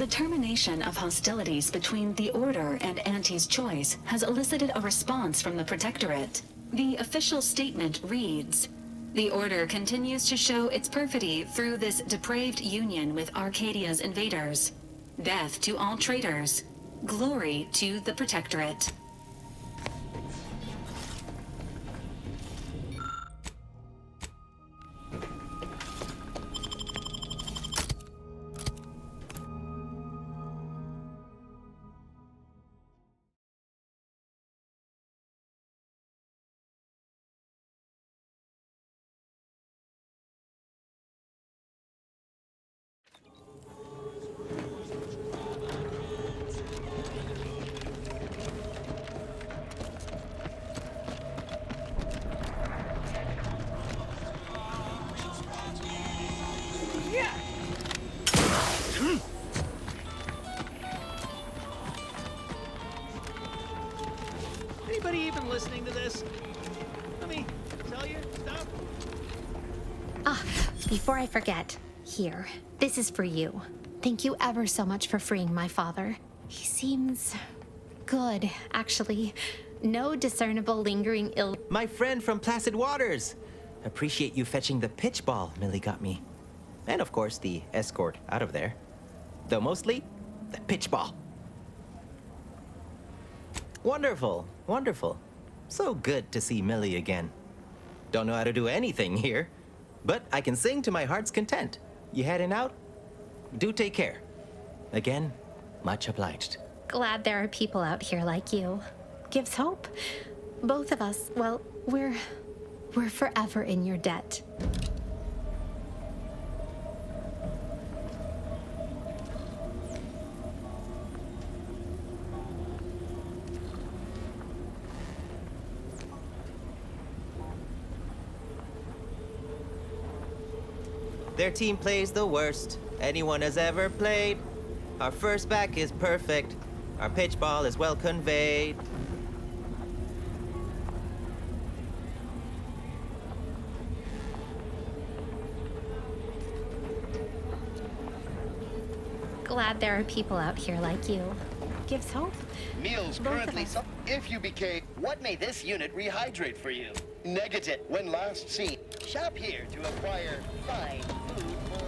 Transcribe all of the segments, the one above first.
The termination of hostilities between the Order and Auntie's Choice has elicited a response from the Protectorate. The official statement reads, "The Order continues to show its perfidy through this depraved union with Arcadia's invaders. Death to all traitors. Glory to the Protectorate." Anybody even listening to this? Let me tell you stuff. Before I forget, here, this is for you. Thank you ever so much for freeing my father. He seems good, actually. No discernible lingering ill. My friend from Placid Waters! Appreciate you fetching the pitch ball Millie got me. And of course, the escort out of there. Though mostly, the pitch ball. Wonderful, wonderful. So good to see Millie again. Don't know how to do anything here, but I can sing to my heart's content. You heading out? Do take care. Again, much obliged. Glad there are people out here like you. Gives hope. Both of us, well, we're forever in your debt. Their team plays the worst anyone has ever played. Our first back is perfect. Our pitch ball is well conveyed. Glad there are people out here like you. Gives hope. Meals Both currently of us. if you became. What may this unit rehydrate for you? Negative when last seen. Shop here to acquire fine food for.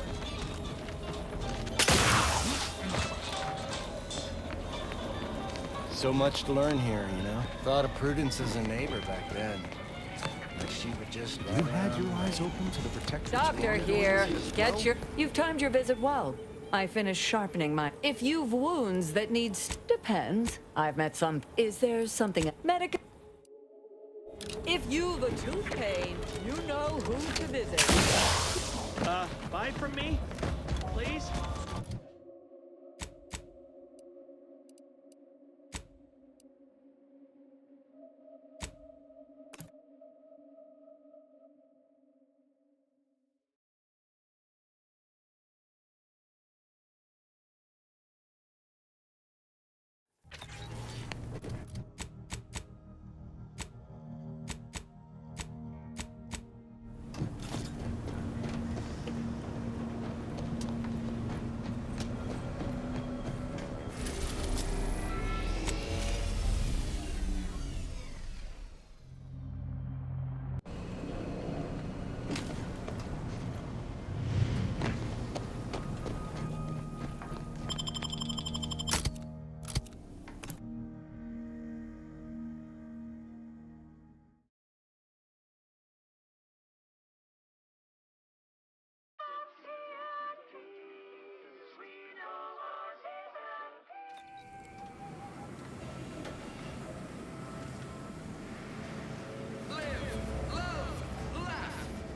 So much to learn here, you know? Thought of Prudence as a neighbor back then. But she would just You had your eyes open to the Protector's Doctor wanted here. orders as Get well? your... You've timed your visit well. I finished sharpening my... If you've wounds that needs... Depends. I've met some... Is there something... Medic... If you've a tooth pain, you know who to visit. Buy from me, please.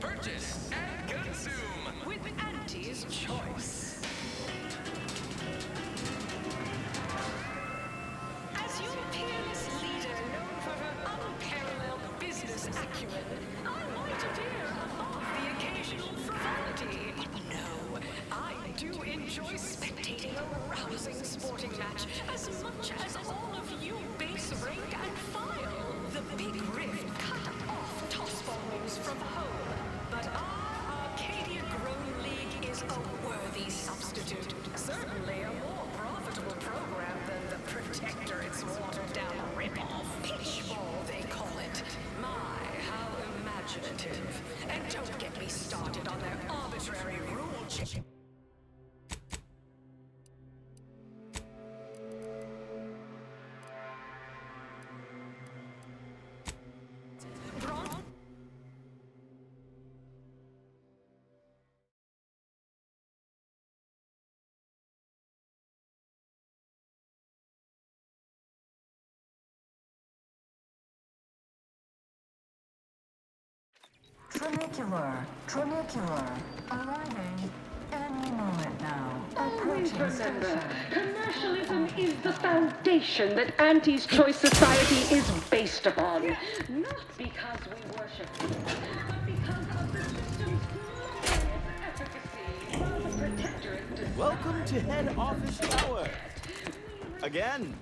Purchase and consume with Auntie's Choice. As your peerless leader, known for her unparalleled business acumen, I might appear above the occasional frivolity. No, I do enjoy spectating a rousing sporting match as much as all of you base rank and file. The big rift cut off toss bowls from home. But our Arcadia-grown league is a worthy substitute. Certainly a more And don't get me started on their arbitrary rule change. Tronicular, arriving any moment now. Always remember, commercialism is the foundation that Auntie's Choice Society is based upon. Not because we worship it, but because of the system's glorious efficacy while the protectorate decides. Welcome to Head Office Tower. Again.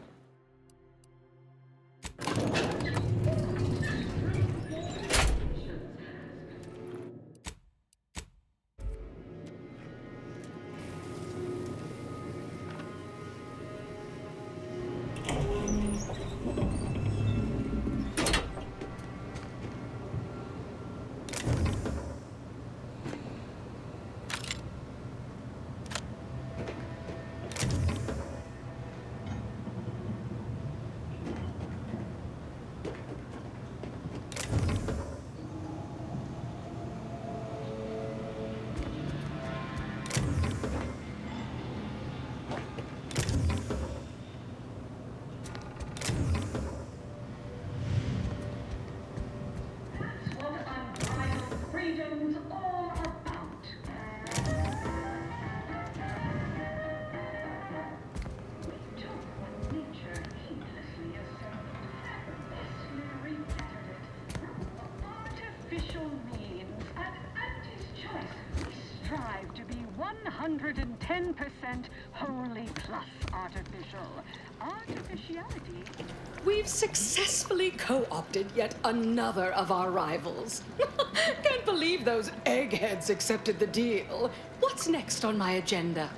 Artificial means at Auntie's Choice. We strive to be 110% wholly plus artificial. Artificiality. We've successfully co-opted yet another of our rivals. Can't believe those eggheads accepted the deal. What's next on my agenda?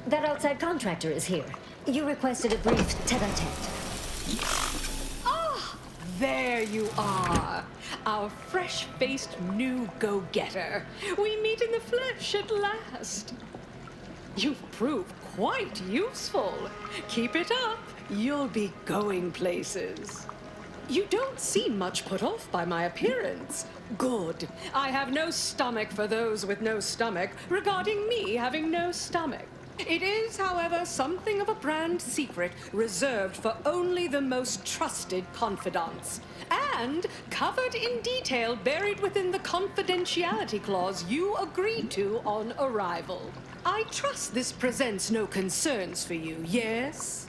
That outside contractor is here. You requested a brief tete-a-tete. Ah, there you are. Our fresh-faced new go-getter. We meet in the flesh at last. You've proved quite useful. Keep it up. You'll be going places. You don't seem much put off by my appearance. Good. I have no stomach for those with no stomach regarding me having no stomach. It is, however, something of a brand secret reserved for only the most trusted confidants. And covered in detail buried within the confidentiality clause you agreed to on arrival. I trust this presents no concerns for you, yes?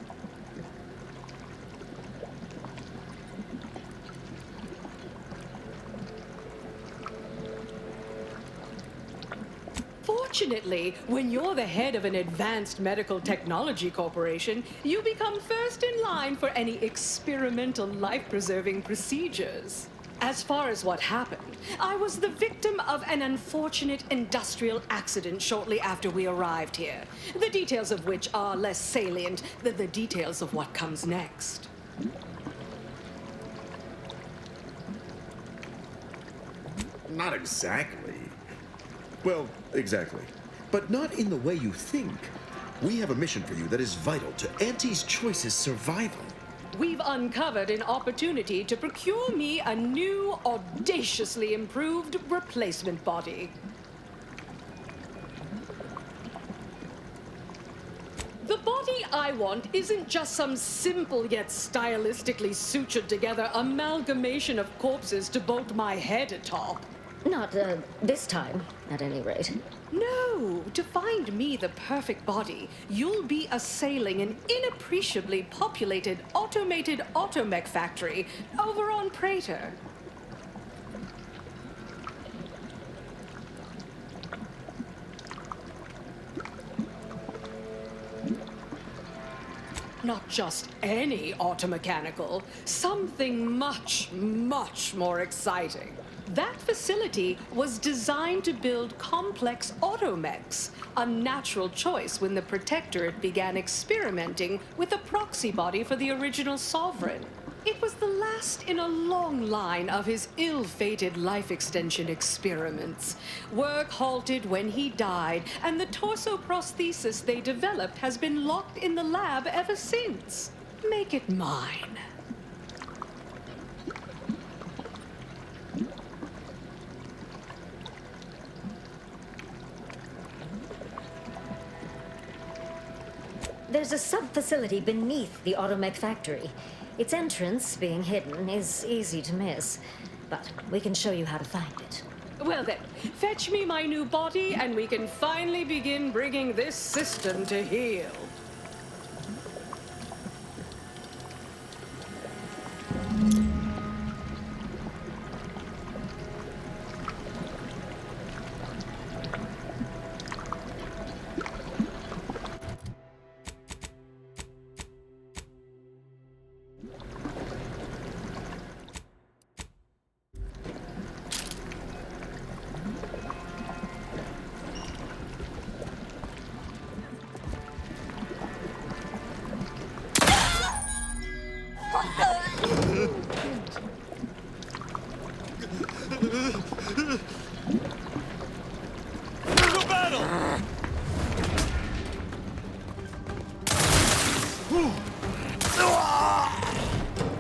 Fortunately, when you're the head of an advanced medical technology corporation, you become first in line for any experimental life-preserving procedures. As far as what happened, I was the victim of an unfortunate industrial accident shortly after we arrived here, the details of which are less salient than the details of what comes next. Not exactly. Well, exactly. But not in the way you think. We have a mission for you that is vital to Auntie's Choice's survival. We've uncovered an opportunity to procure me a new, audaciously improved replacement body. The body I want isn't just some simple yet stylistically sutured together amalgamation of corpses to bolt my head atop. Not, this time, at any rate. No, to find me the perfect body, you'll be assailing an inappreciably populated automated automech factory over on Prater. Not just any automechanical, something much, much more exciting. That facility was designed to build complex automechs, a natural choice when the Protectorate began experimenting with a proxy body for the original sovereign. It was the last in a long line of his ill-fated life extension experiments. Work halted when he died, and the torso prosthesis they developed has been locked in the lab ever since. Make it mine. There's a sub-facility beneath the automech factory. Its entrance, being hidden, is easy to miss. But we can show you how to find it. Well then, fetch me my new body and we can finally begin bringing this system to heel.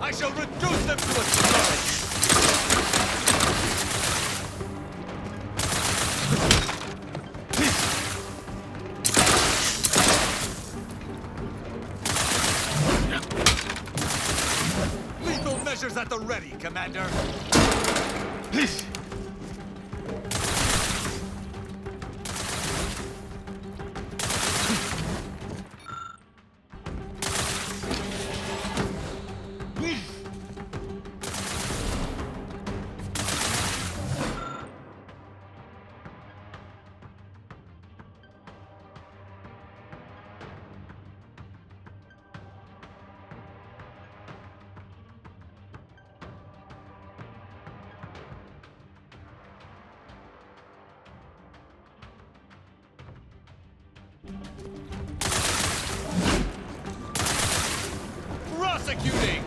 I shall reduce them to a sludge! Lethal measures at the ready, Commander! Prosecuting!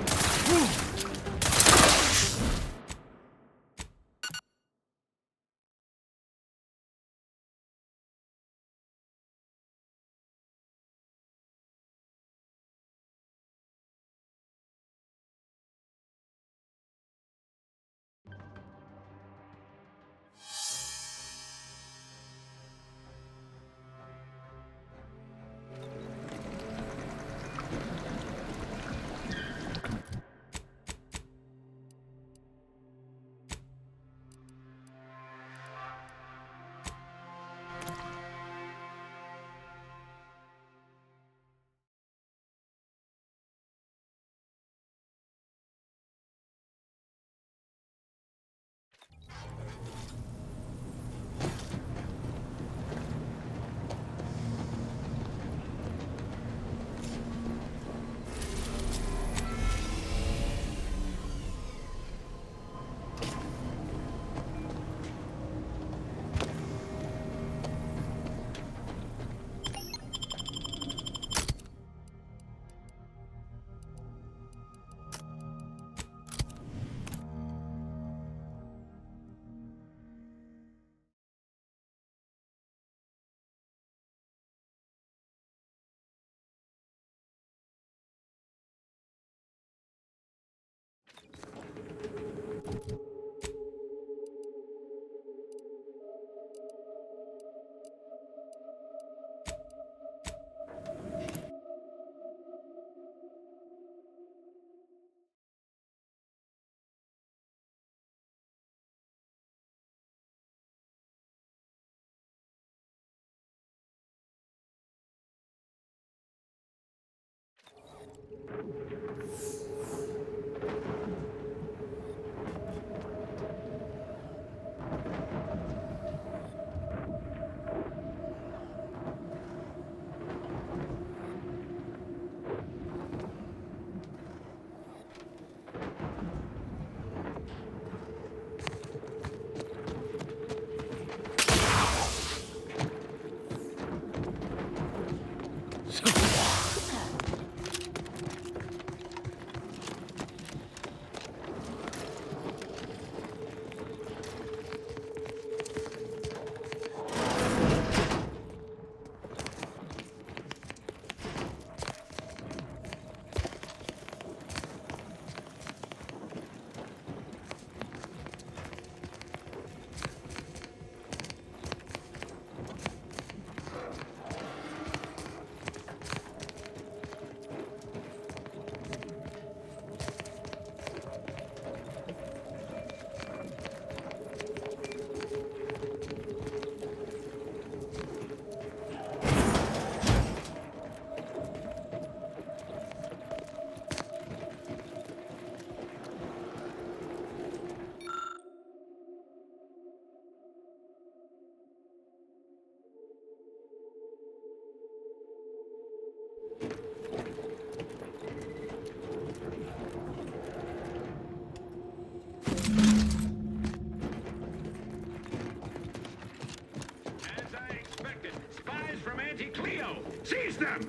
go! Seize them!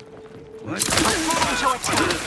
What? Preparing to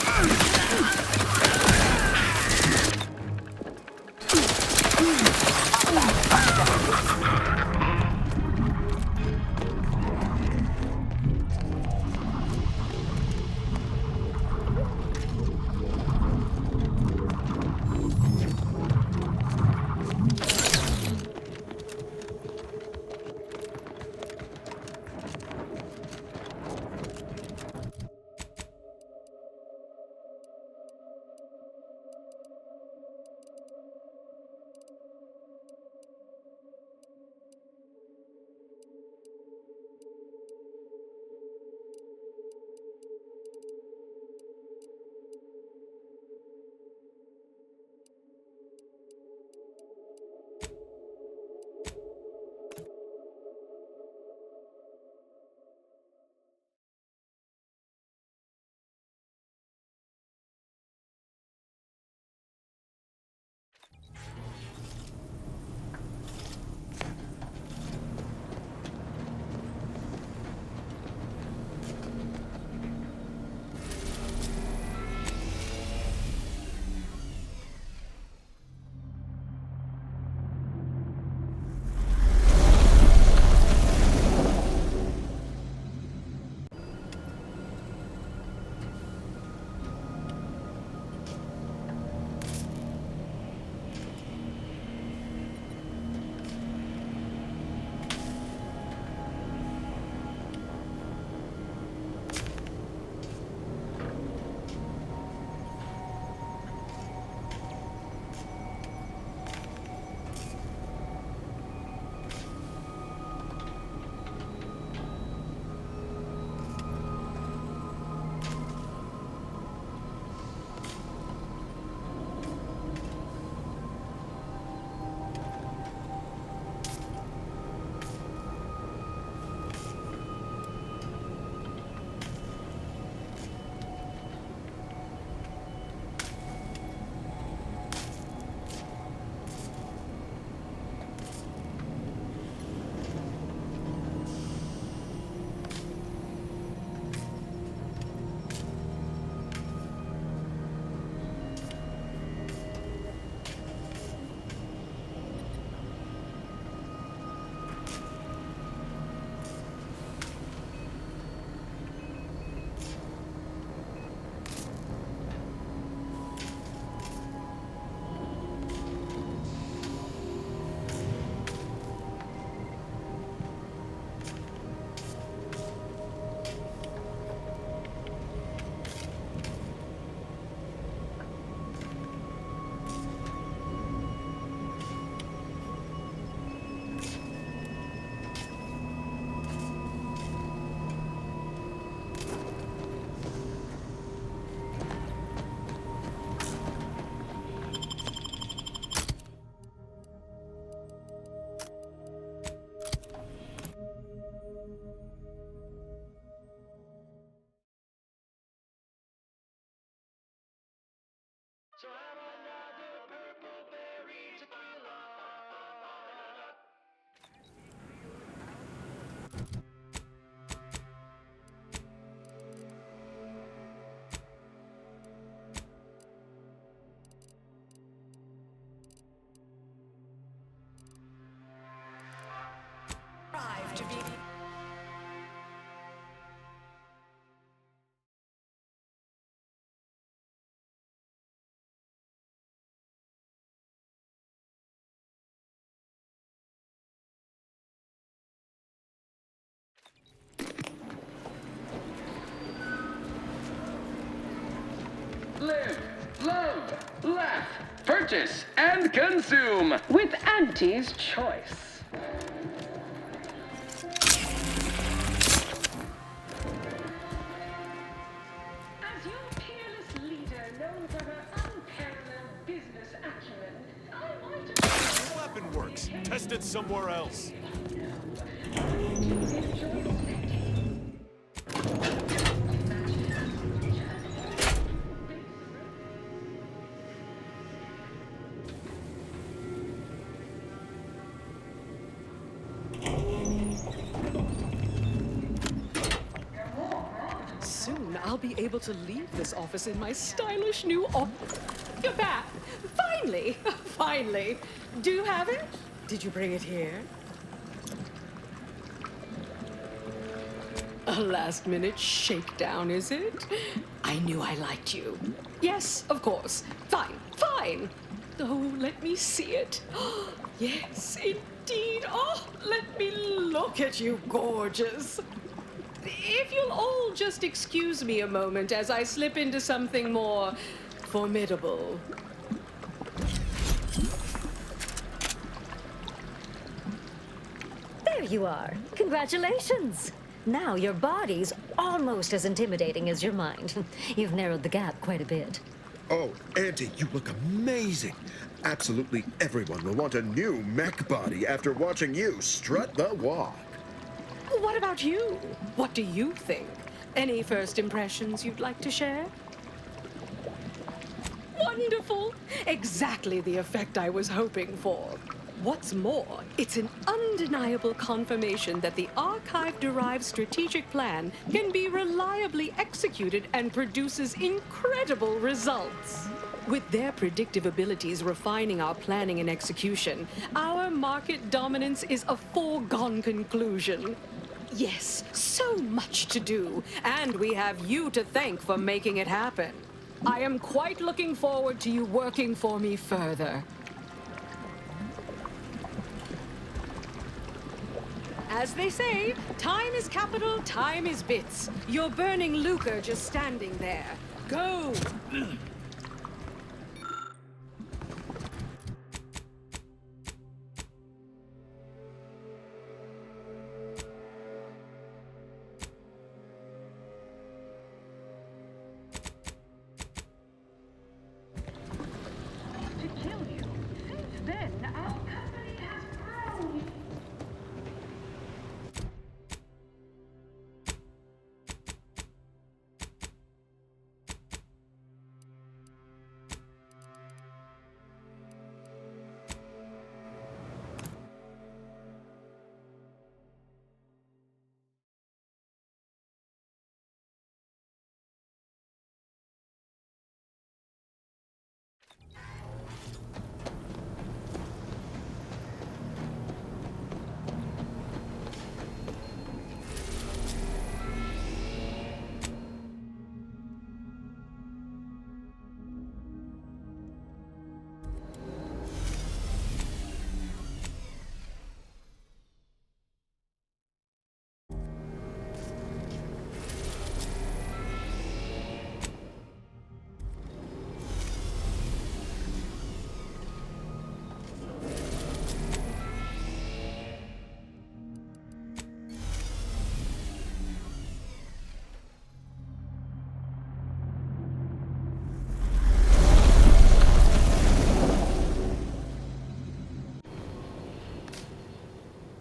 So have another purple berry tequila. Strive to be. Live, love, laugh, purchase, and consume with Auntie's Choice. As your peerless leader, known for her unparalleled business acumen, I might have... Your weapon works. Test it somewhere else. soon I'll be able to leave this office in my stylish new You're back! Finally! Finally! Do you have it? Did you bring it here? A last-minute shakedown, is it? I knew I liked you. Yes, of course. Fine, fine. Oh, let me see it. Yes, indeed. Oh, let me look at you, gorgeous. If you'll all just excuse me a moment as I slip into something more formidable. There you are. Congratulations. Now your body's almost as intimidating as your mind. You've narrowed the gap quite a bit. Oh, Auntie, you look amazing. Absolutely everyone will want a new mech body after watching you strut the walk. What about you? What do you think? Any first impressions you'd like to share? Wonderful! Exactly the effect I was hoping for. What's more, it's an undeniable confirmation that the Archive-derived strategic plan can be reliably executed and produces incredible results. With their predictive abilities refining our planning and execution, our market dominance is a foregone conclusion. Yes, so much to do, and we have you to thank for making it happen. I am quite looking forward to you working for me further. As they say, time is capital, time is bits. You're burning lucre just standing there. Go! To kill you. Since then, our company has grown.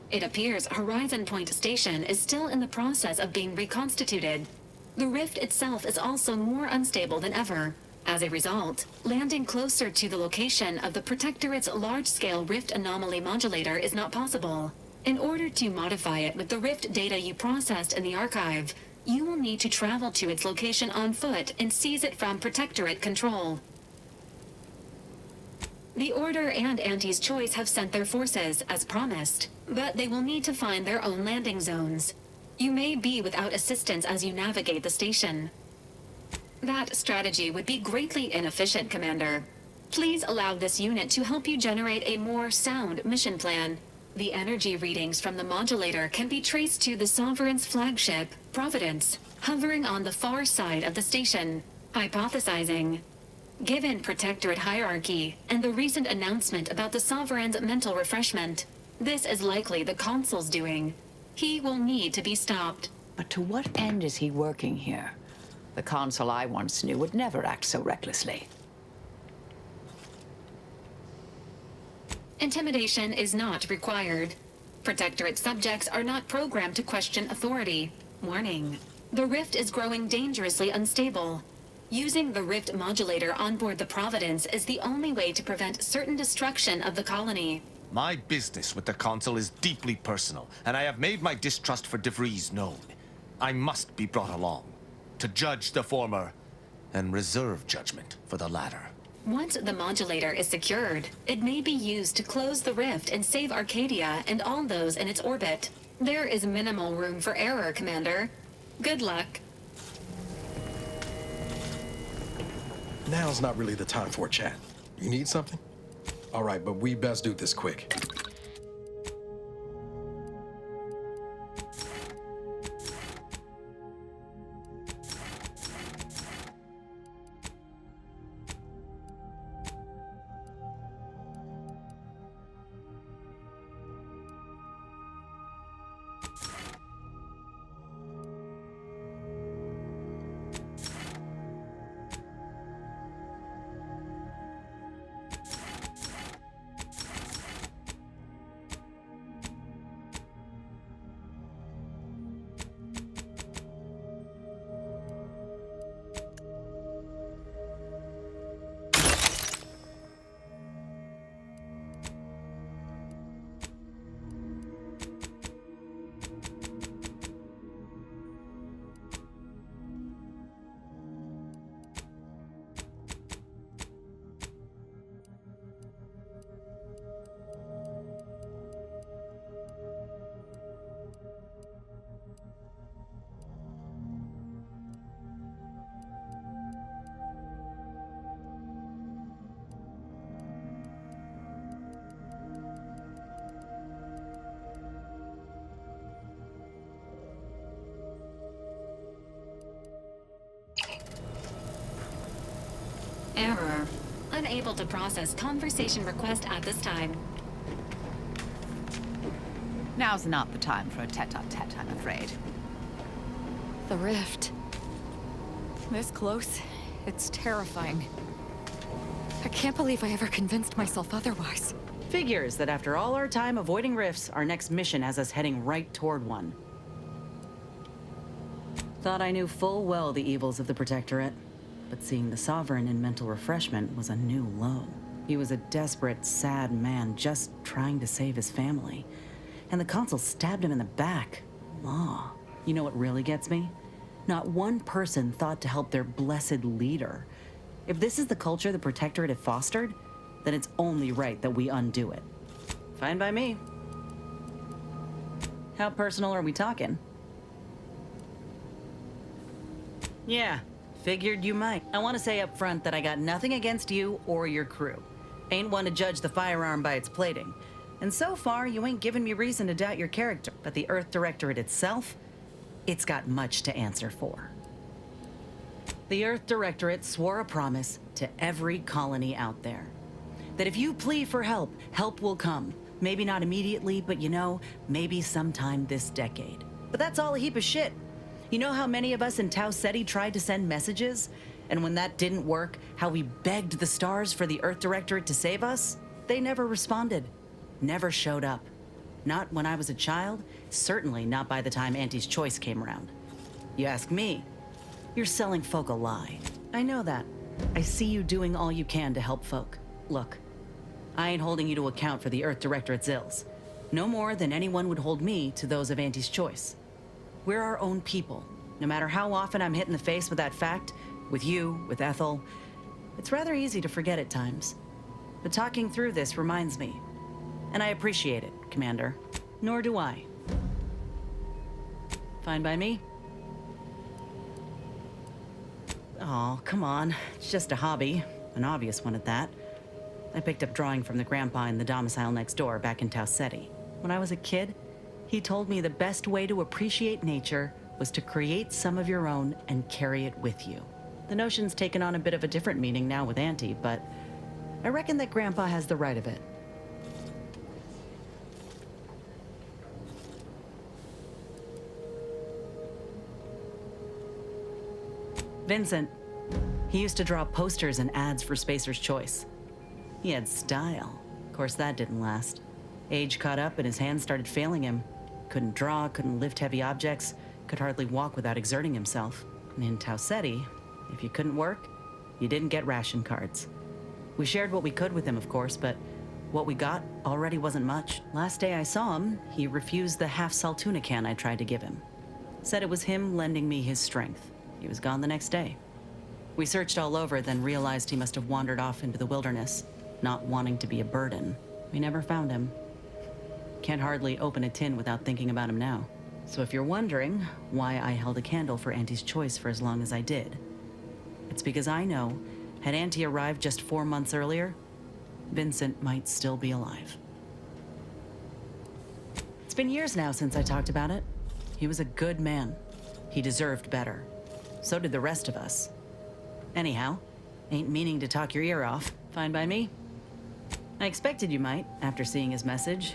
It appears Horizon Point Station is still in the process of being reconstituted. The rift itself is also more unstable than ever. As a result, landing closer to the location of the Protectorate's large-scale rift anomaly modulator is not possible. In order to modify it with the rift data you processed in the archive, you will need to travel to its location on foot and seize it from Protectorate control. The Order and Auntie's Choice have sent their forces, as promised, but they will need to find their own landing zones. You may be without assistance as you navigate the station. That strategy would be greatly inefficient, Commander. Please allow this unit to help you generate a more sound mission plan. The energy readings from the modulator can be traced to the Sovereign's flagship, Providence, hovering on the far side of the station, hypothesizing. Given Protectorate hierarchy and the recent announcement about the Sovereign's mental refreshment, this is likely the Consul's doing. He will need to be stopped. But to what end is he working here? The Consul I once knew would never act so recklessly. Intimidation is not required. Protectorate subjects are not programmed to question authority. Warning. The rift is growing dangerously unstable. Using the rift modulator on board the Providence is the only way to prevent certain destruction of the colony. My business with the Consul is deeply personal, and I have made my distrust for De Vries known. I must be brought along. to judge the former and reserve judgment for the latter. Once the modulator is secured, it may be used to close the rift and save Arcadia and all those in its orbit. There is minimal room for error, Commander. Good luck. Now's not really the time for a chat. You need something? All right, but we best do this quick. Error. Unable to process conversation request at this time. Now's not the time for a tete-a-tete, I'm afraid. The rift. This close, it's terrifying. I can't believe I ever convinced myself otherwise. Figures that after all our time avoiding rifts, our next mission has us heading right toward one. Thought I knew full well the evils of the Protectorate, but seeing the Sovereign in mental refreshment was a new low. He was a desperate, sad man just trying to save his family. And the Consul stabbed him in the back. Law. You know what really gets me? Not one person thought to help their blessed leader. If this is the culture the Protectorate had fostered, then it's only right that we undo it. Fine by me. How personal are we talking? Yeah, figured you might. I want to say up front that I got nothing against you or your crew. Ain't one to judge the firearm by its plating. And so far, you ain't given me reason to doubt your character. But the Earth Directorate itself, it's got much to answer for. The Earth Directorate swore a promise to every colony out there. That if you plead for help, help will come. Maybe not immediately, but you know, maybe sometime this decade. But that's all a heap of shit. You know how many of us in Tau Ceti tried to send messages? And when that didn't work, how we begged the stars for the Earth Directorate to save us? They never responded. Never showed up. Not when I was a child, certainly not by the time Auntie's Choice came around. You ask me, you're selling folk a lie. I know that. I see you doing all you can to help folk. Look, I ain't holding you to account for the Earth Directorate's ills. No more than anyone would hold me to those of Auntie's Choice. We're our own people. No matter how often I'm hit in the face with that fact, with you, with Ethel, it's rather easy to forget at times. But talking through this reminds me. And I appreciate it, Commander. Nor do I. Fine by me? Oh, come on. It's just a hobby. An obvious one at that. I picked up drawing from the grandpa in the domicile next door back in Tau Ceti. When I was a kid, he told me the best way to appreciate nature was to create some of your own and carry it with you. The notion's taken on a bit of a different meaning now with Auntie, but I reckon that Grandpa has the right of it. Vincent. He used to draw posters and ads for Spacer's Choice. He had style. Of course, that didn't last. Age caught up and his hands started failing him. Couldn't draw, couldn't lift heavy objects, could hardly walk without exerting himself. And in Tau Ceti, if you couldn't work, you didn't get ration cards. We shared what we could with him, of course, but what we got already wasn't much. Last day I saw him, he refused the half-sal tuna can I tried to give him. Said it was him lending me his strength. He was gone the next day. We searched all over, then realized he must have wandered off into the wilderness, not wanting to be a burden. We never found him. Can't hardly open a tin without thinking about him now. So if you're wondering why I held a candle for Auntie's choice for as long as I did, it's because I know, had Auntie arrived just 4 months earlier, Vincent might still be alive. It's been years now since I talked about it. He was a good man. He deserved better. So did the rest of us. Anyhow, ain't meaning to talk your ear off. Fine by me? I expected you might, after seeing his message.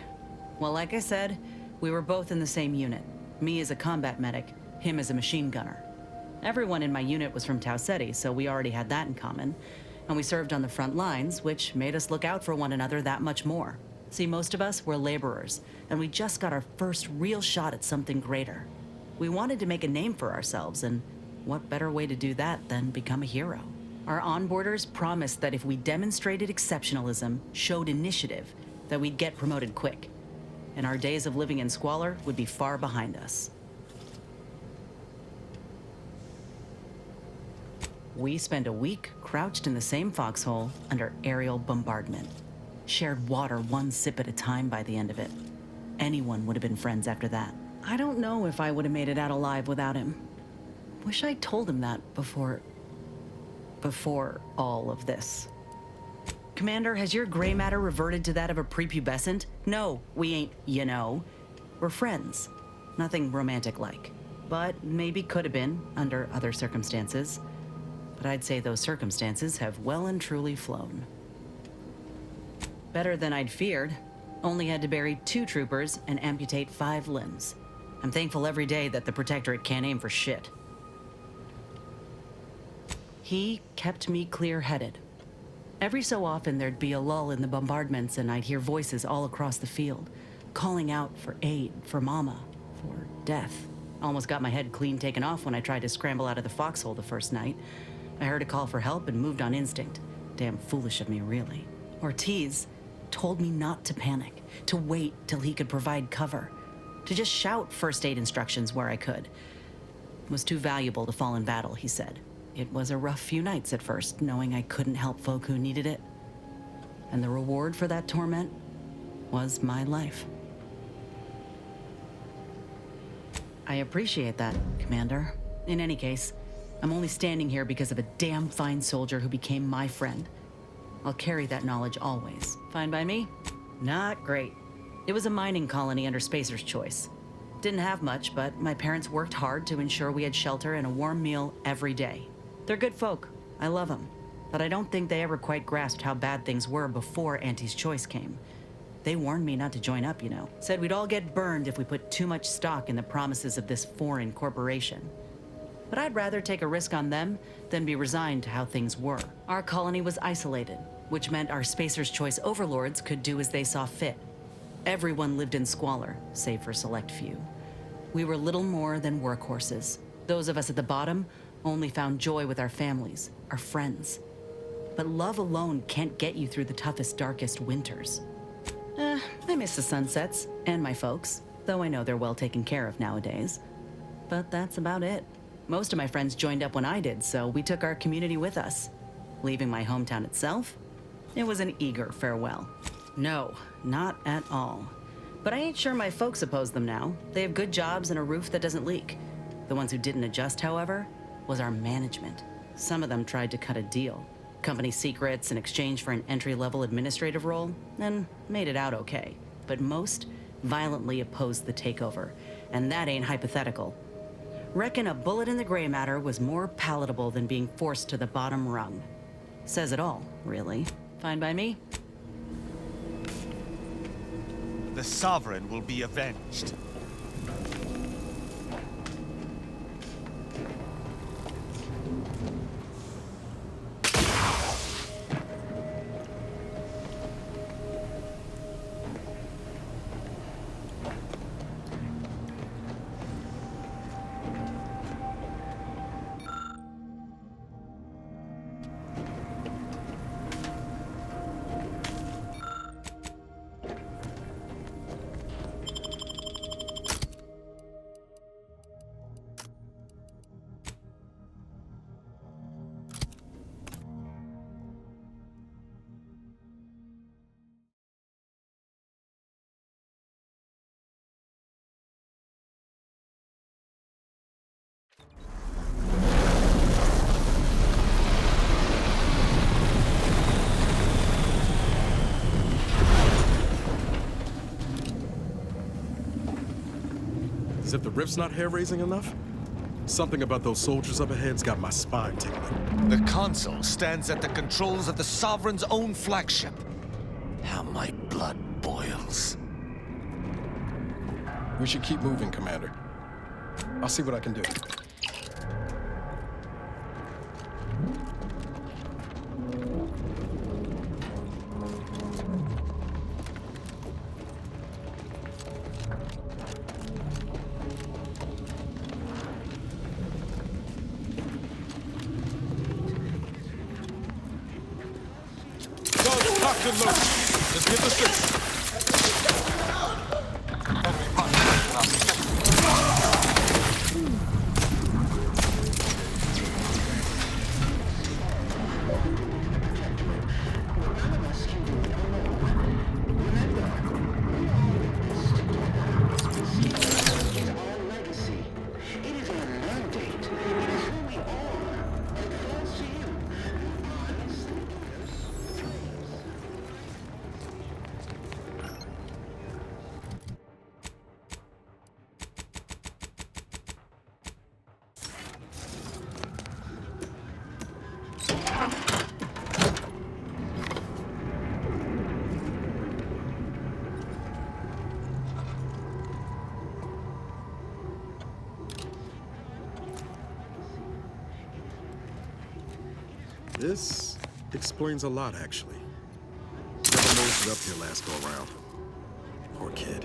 Well, like I said, we were both in the same unit. Me as a combat medic, him as a machine gunner. Everyone in my unit was from Tau Ceti, so we already had that in common. And we served on the front lines, which made us look out for one another that much more. See, most of us were laborers, and we just got our first real shot at something greater. We wanted to make a name for ourselves, and what better way to do that than become a hero? Our onboarders promised that if we demonstrated exceptionalism, showed initiative, that we'd get promoted quick. And our days of living in squalor would be far behind us. We spent a week crouched in the same foxhole under aerial bombardment. Shared water one sip at a time by the end of it. Anyone would have been friends after that. I don't know if I would have made it out alive without him. Wish I'd told him that before all of this. Commander, has your gray matter reverted to that of a prepubescent? No, we ain't, you know. We're friends. Nothing romantic-like. But maybe could have been, under other circumstances. But I'd say those circumstances have well and truly flown. Better than I'd feared. Only had to bury 2 troopers and amputate 5 limbs. I'm thankful every day that the Protectorate can't aim for shit. He kept me clear-headed. Every so often there'd be a lull in the bombardments and I'd hear voices all across the field, calling out for aid, for mama, for death. Almost got my head clean taken off when I tried to scramble out of the foxhole the first night. I heard a call for help and moved on instinct. Damn foolish of me, really. Ortiz told me not to panic, to wait till he could provide cover, to just shout first aid instructions where I could. It was too valuable to fall in battle, he said. It was a rough few nights at first, knowing I couldn't help folk who needed it. And the reward for that torment was my life. I appreciate that, Commander. In any case, I'm only standing here because of a damn fine soldier who became my friend. I'll carry that knowledge always. Fine by me? Not great. It was a mining colony under Spacer's choice. Didn't have much, but my parents worked hard to ensure we had shelter and a warm meal every day. They're good folk. I love them. But I don't think they ever quite grasped how bad things were before Auntie's choice came. They warned me not to join up, you know. Said we'd all get burned if we put too much stock in the promises of this foreign corporation. But I'd rather take a risk on them than be resigned to how things were. Our colony was isolated, which meant our Spacer's Choice overlords could do as they saw fit. Everyone lived in squalor, save for a select few. We were little more than workhorses. Those of us at the bottom only found joy with our families, our friends. But love alone can't get you through the toughest, darkest winters. I miss the sunsets, and my folks, though I know they're well taken care of nowadays. But that's about it. Most of my friends joined up when I did, so we took our community with us. Leaving my hometown itself, it was an eager farewell. No, not at all. But I ain't sure my folks oppose them now. They have good jobs and a roof that doesn't leak. The ones who didn't adjust, however, was our management. Some of them tried to cut a deal. Company secrets in exchange for an entry-level administrative role, and made it out okay. But most violently opposed the takeover, and that ain't hypothetical. Reckon a bullet in the gray matter was more palatable than being forced to the bottom rung. Says it all, really. Fine by me? The Sovereign will be avenged. As if the rift's not hair-raising enough? Something about those soldiers up ahead's got my spine tingling. The console stands at the controls of the Sovereign's own flagship. How my blood boils. We should keep moving, Commander. I'll see what I can do. Just get the six. This explains a lot, actually. Never nosed up here last go around. Poor kid.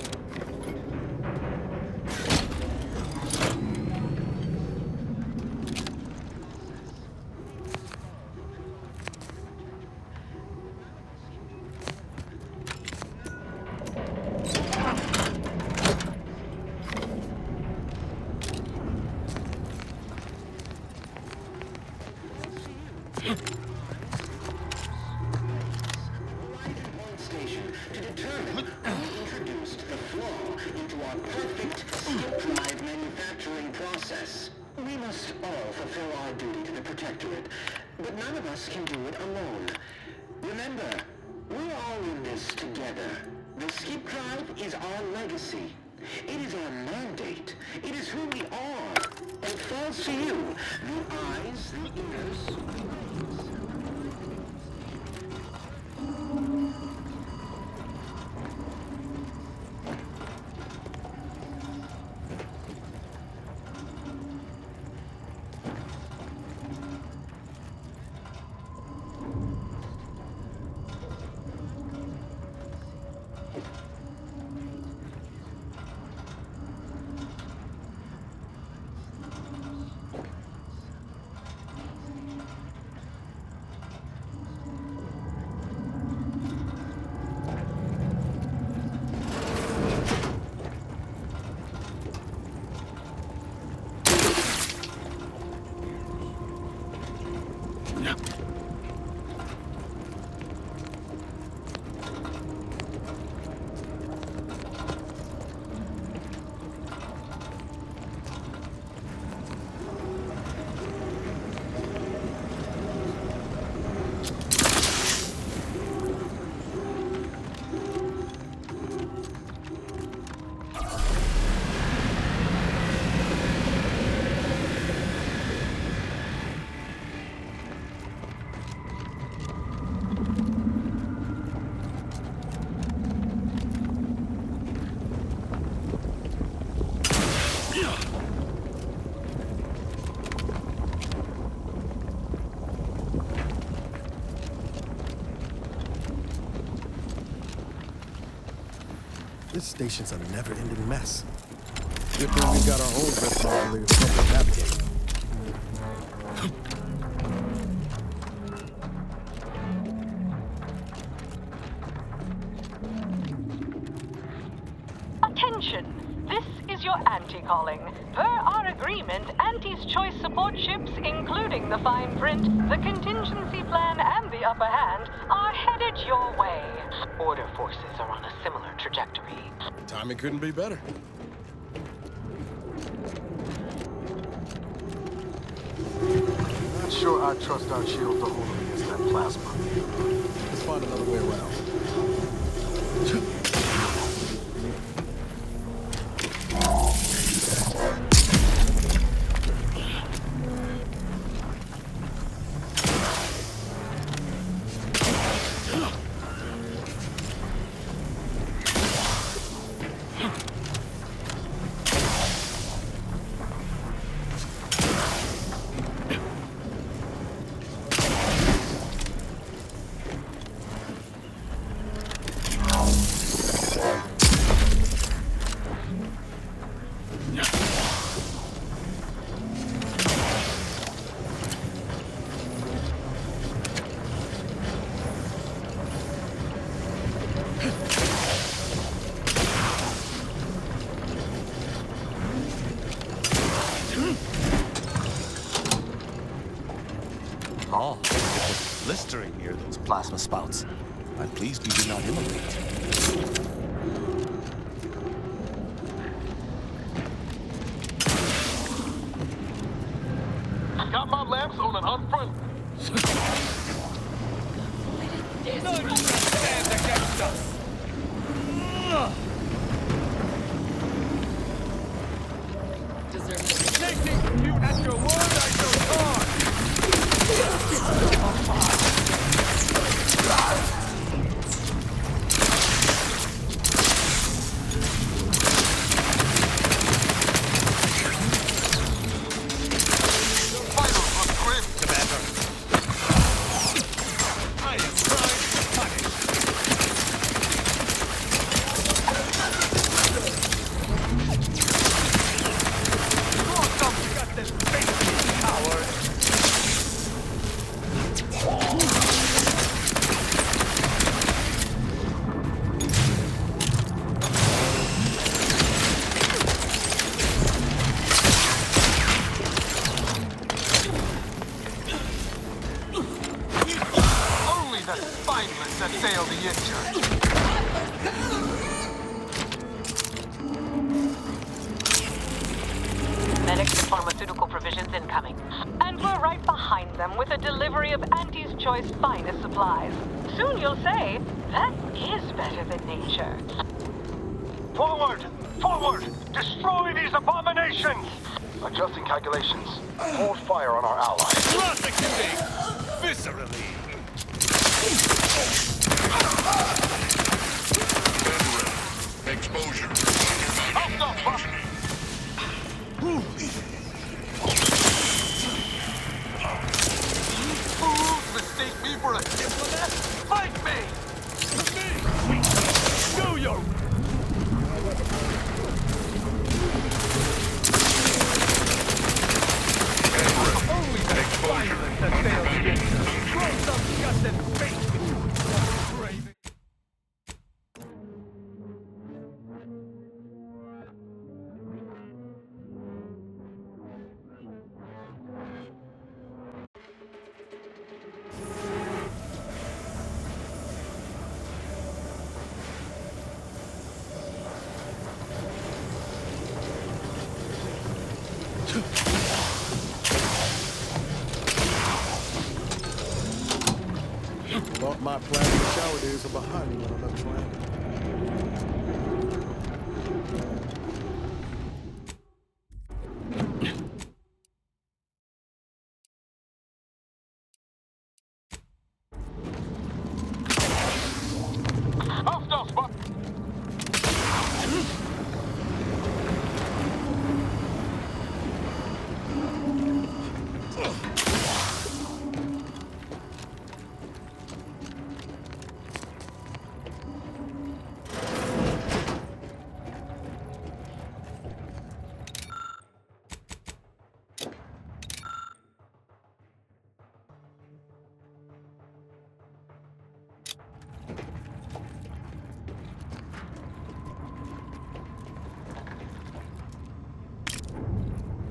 This station's a never-ending mess. Good thing we got our own rift modulator to navigate. Attention! This is your anti-calling. Per our agreement, Anti's choice support ships, including the fine print, the contingency plan, and the upper hand, are headed your way. Order forces are on a similar trajectory. Timing couldn't be better. Not sure I trust our shield to hold them against that plasma. Let's find another way around. Oh, it was blistering near those plasma spouts. I'm pleased you did not immolate. Got my lamps on an unfriendly. None shall stand against us! Taking you at your word, I shall charge! Medics and pharmaceutical provisions incoming. And we're right behind them with a delivery of Auntie's Choice finest supplies. Soon you'll say, that is better than nature. Forward! Forward! Destroy these abominations! Adjusting calculations. Hold fire on our allies. Prosecuting! Viscerally! Exposure. Fools mistake me for a diplomat? Fight me! Do your... Only the violence that fails against us. Throw some guts and face it. Craving. Thought my plastic shower days are behind me when I left Triangle.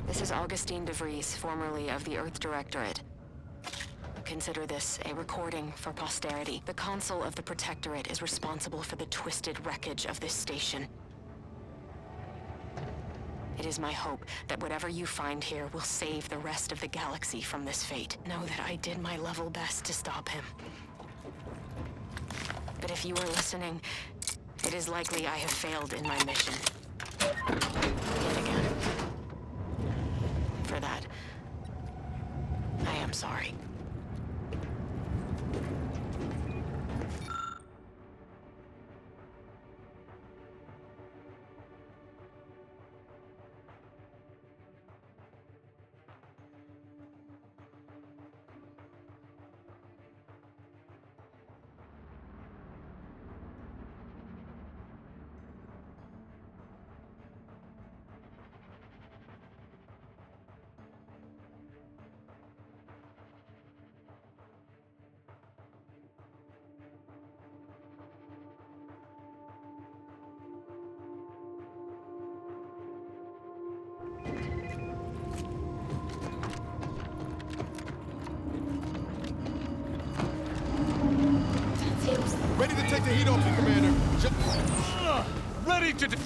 This is Augustine DeVries, formerly of the Earth Directorate. Consider this a recording for posterity. The Consul of the Protectorate is responsible for the twisted wreckage of this station. It is my hope that whatever you find here will save the rest of the galaxy from this fate. Know that I did my level best to stop him. But if you are listening, it is likely I have failed in my mission. Yet again. For that, I am sorry. the heat off you, Commander. Ready to...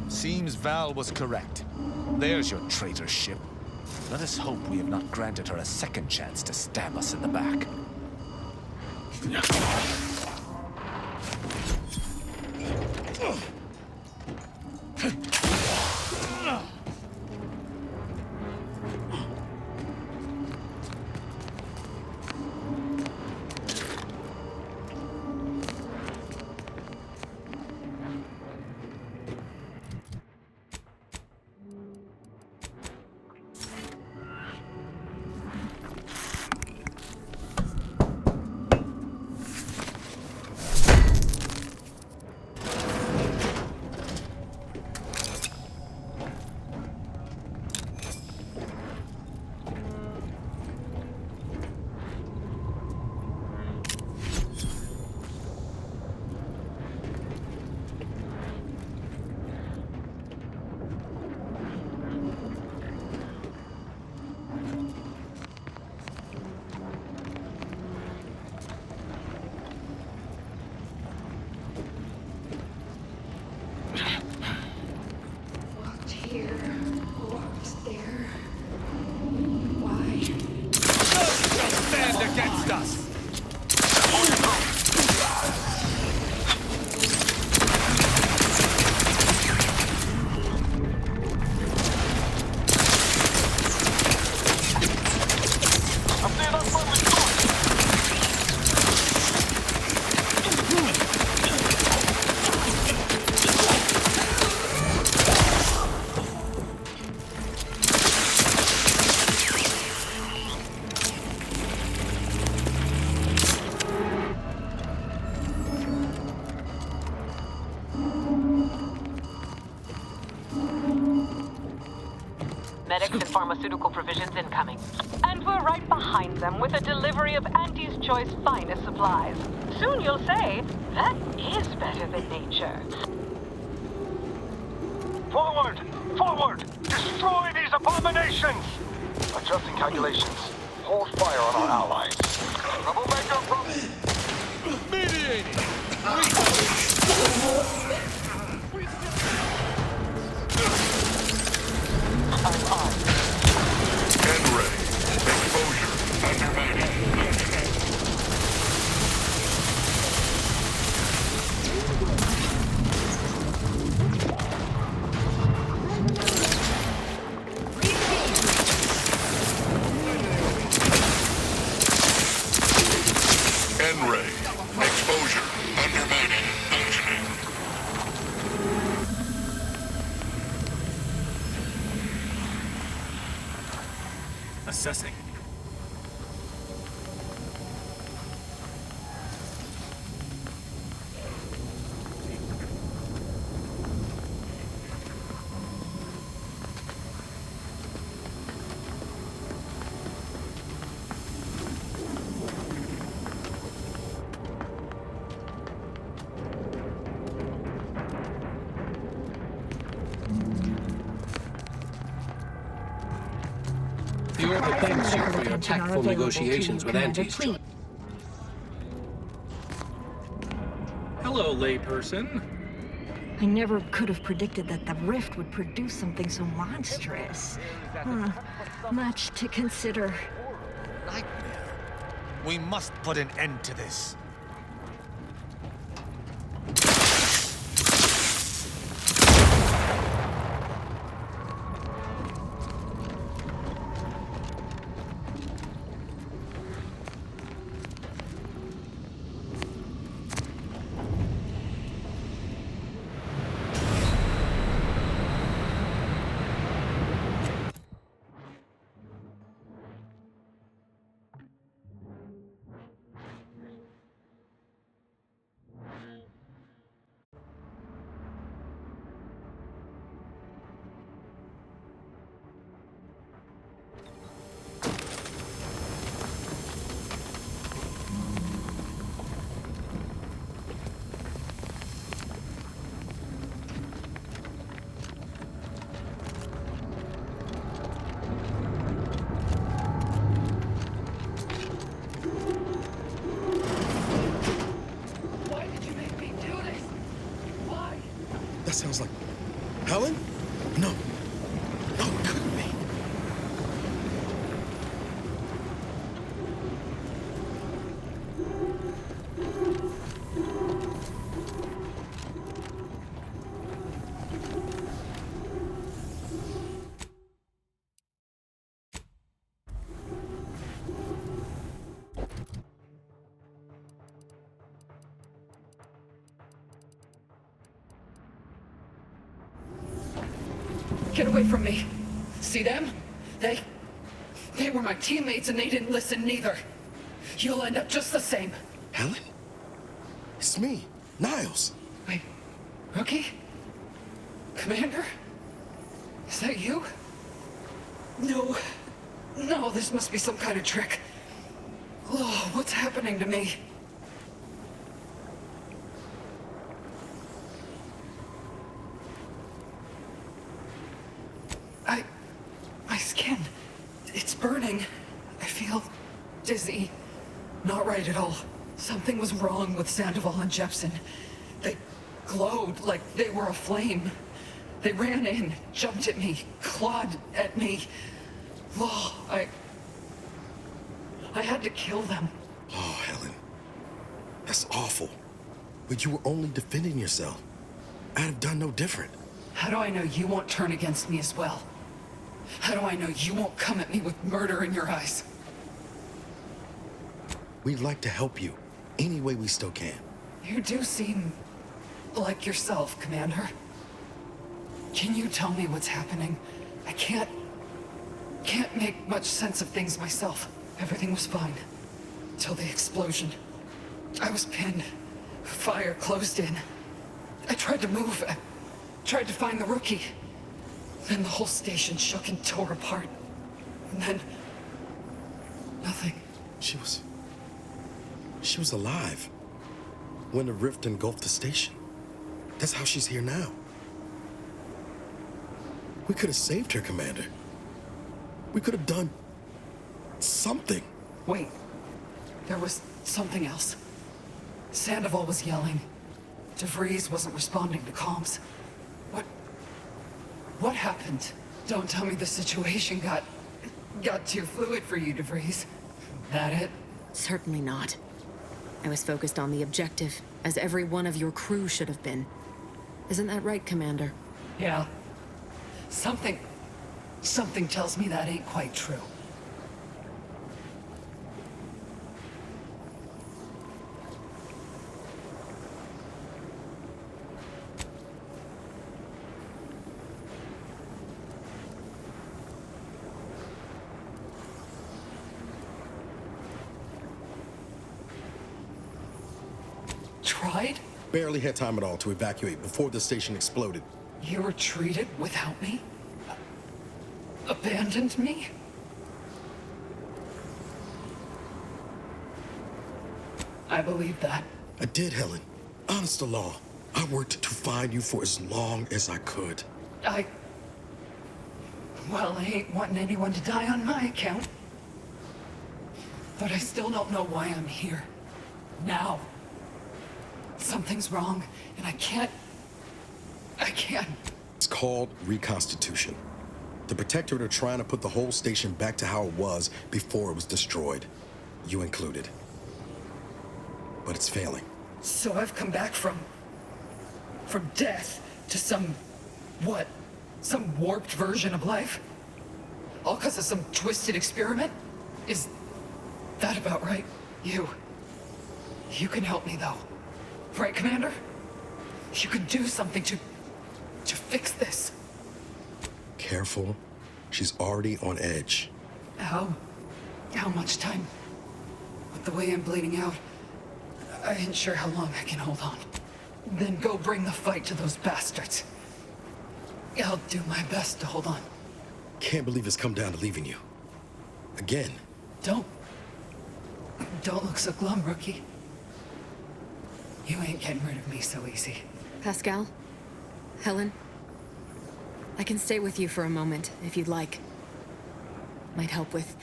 Seems Val was correct. There's your traitor ship. Let us hope we have not granted her a second chance to stab us in the back. Medics and pharmaceutical provisions incoming. And we're right behind them with a delivery of Auntie's Choice finest supplies. Soon you'll say, that is better than nature. Forward! Forward! Destroy these abominations! Adjusting calculations. Hold fire on our allies. Troublemaker from... Mediating! Get ready. Exposure. Undermining. N-ray. Exposure. Undermining. Functioning. Assessing. The Orbit thanks you for your tactful negotiations with Auntie's Choice. Hello, layperson. I never could have predicted that the rift would produce something so monstrous. Much to consider. Nightmare. We must put an end to this. That sounds like... Helen? No. No, it couldn't be. Get away from me. See them? They were my teammates and they didn't listen neither. You'll end up just the same. Helen? It's me, Niles. Wait, Rookie? Commander? Is that you? No. No, this must be some kind of trick. Oh, what's happening to me? My skin, it's burning. I feel dizzy. Not right at all. Something was wrong with Sandoval and Jepson. They glowed like they were aflame. They ran in, jumped at me, clawed at me. Oh, I had to kill them. Oh, Helen. That's awful. But you were only defending yourself. I'd have done no different. How do I know you won't turn against me as well? How do I know you won't come at me with murder in your eyes? We'd like to help you any way we still can. You do seem like yourself, Commander. Can you tell me what's happening? I can't make much sense of things myself. Everything was fine till the explosion. I was pinned. Fire closed in. I tried to move. I tried to find the Rookie. Then the whole station shook and tore apart. And then... nothing. She was alive when the rift engulfed the station. That's how she's here now. We could have saved her, Commander. We could have done something. Wait. There was something else. Sandoval was yelling. DeVries wasn't responding to comms. What happened? Don't tell me the situation got too fluid for you, DeVries. That it? Certainly not. I was focused on the objective, as every one of your crew should have been. Isn't that right, Commander? Yeah. Something tells me that ain't quite true. Tried? Barely had time at all to evacuate before the station exploded. You retreated without me? Abandoned me? I believe that. I did, Helen. Honest to law. I worked to find you for as long as I could. Well, I ain't wanting anyone to die on my account. But I still don't know why I'm here. Now. Something's wrong, and I can't... It's called reconstitution. The Protectorate are trying to put the whole station back to how it was before it was destroyed. You included. But it's failing. So I've come back from death to some... what? Some warped version of life? All because of some twisted experiment? Is that about right? You can help me, though. Right, Commander? You can do something to fix this. Careful. She's already on edge. How much time? With the way I'm bleeding out, I ain't sure how long I can hold on. Then go bring the fight to those bastards. I'll do my best to hold on. Can't believe it's come down to leaving you. Again. Don't look so glum, Rookie. You ain't getting rid of me so easy. Pascal? Helen? I can stay with you for a moment, if you'd like. Might help with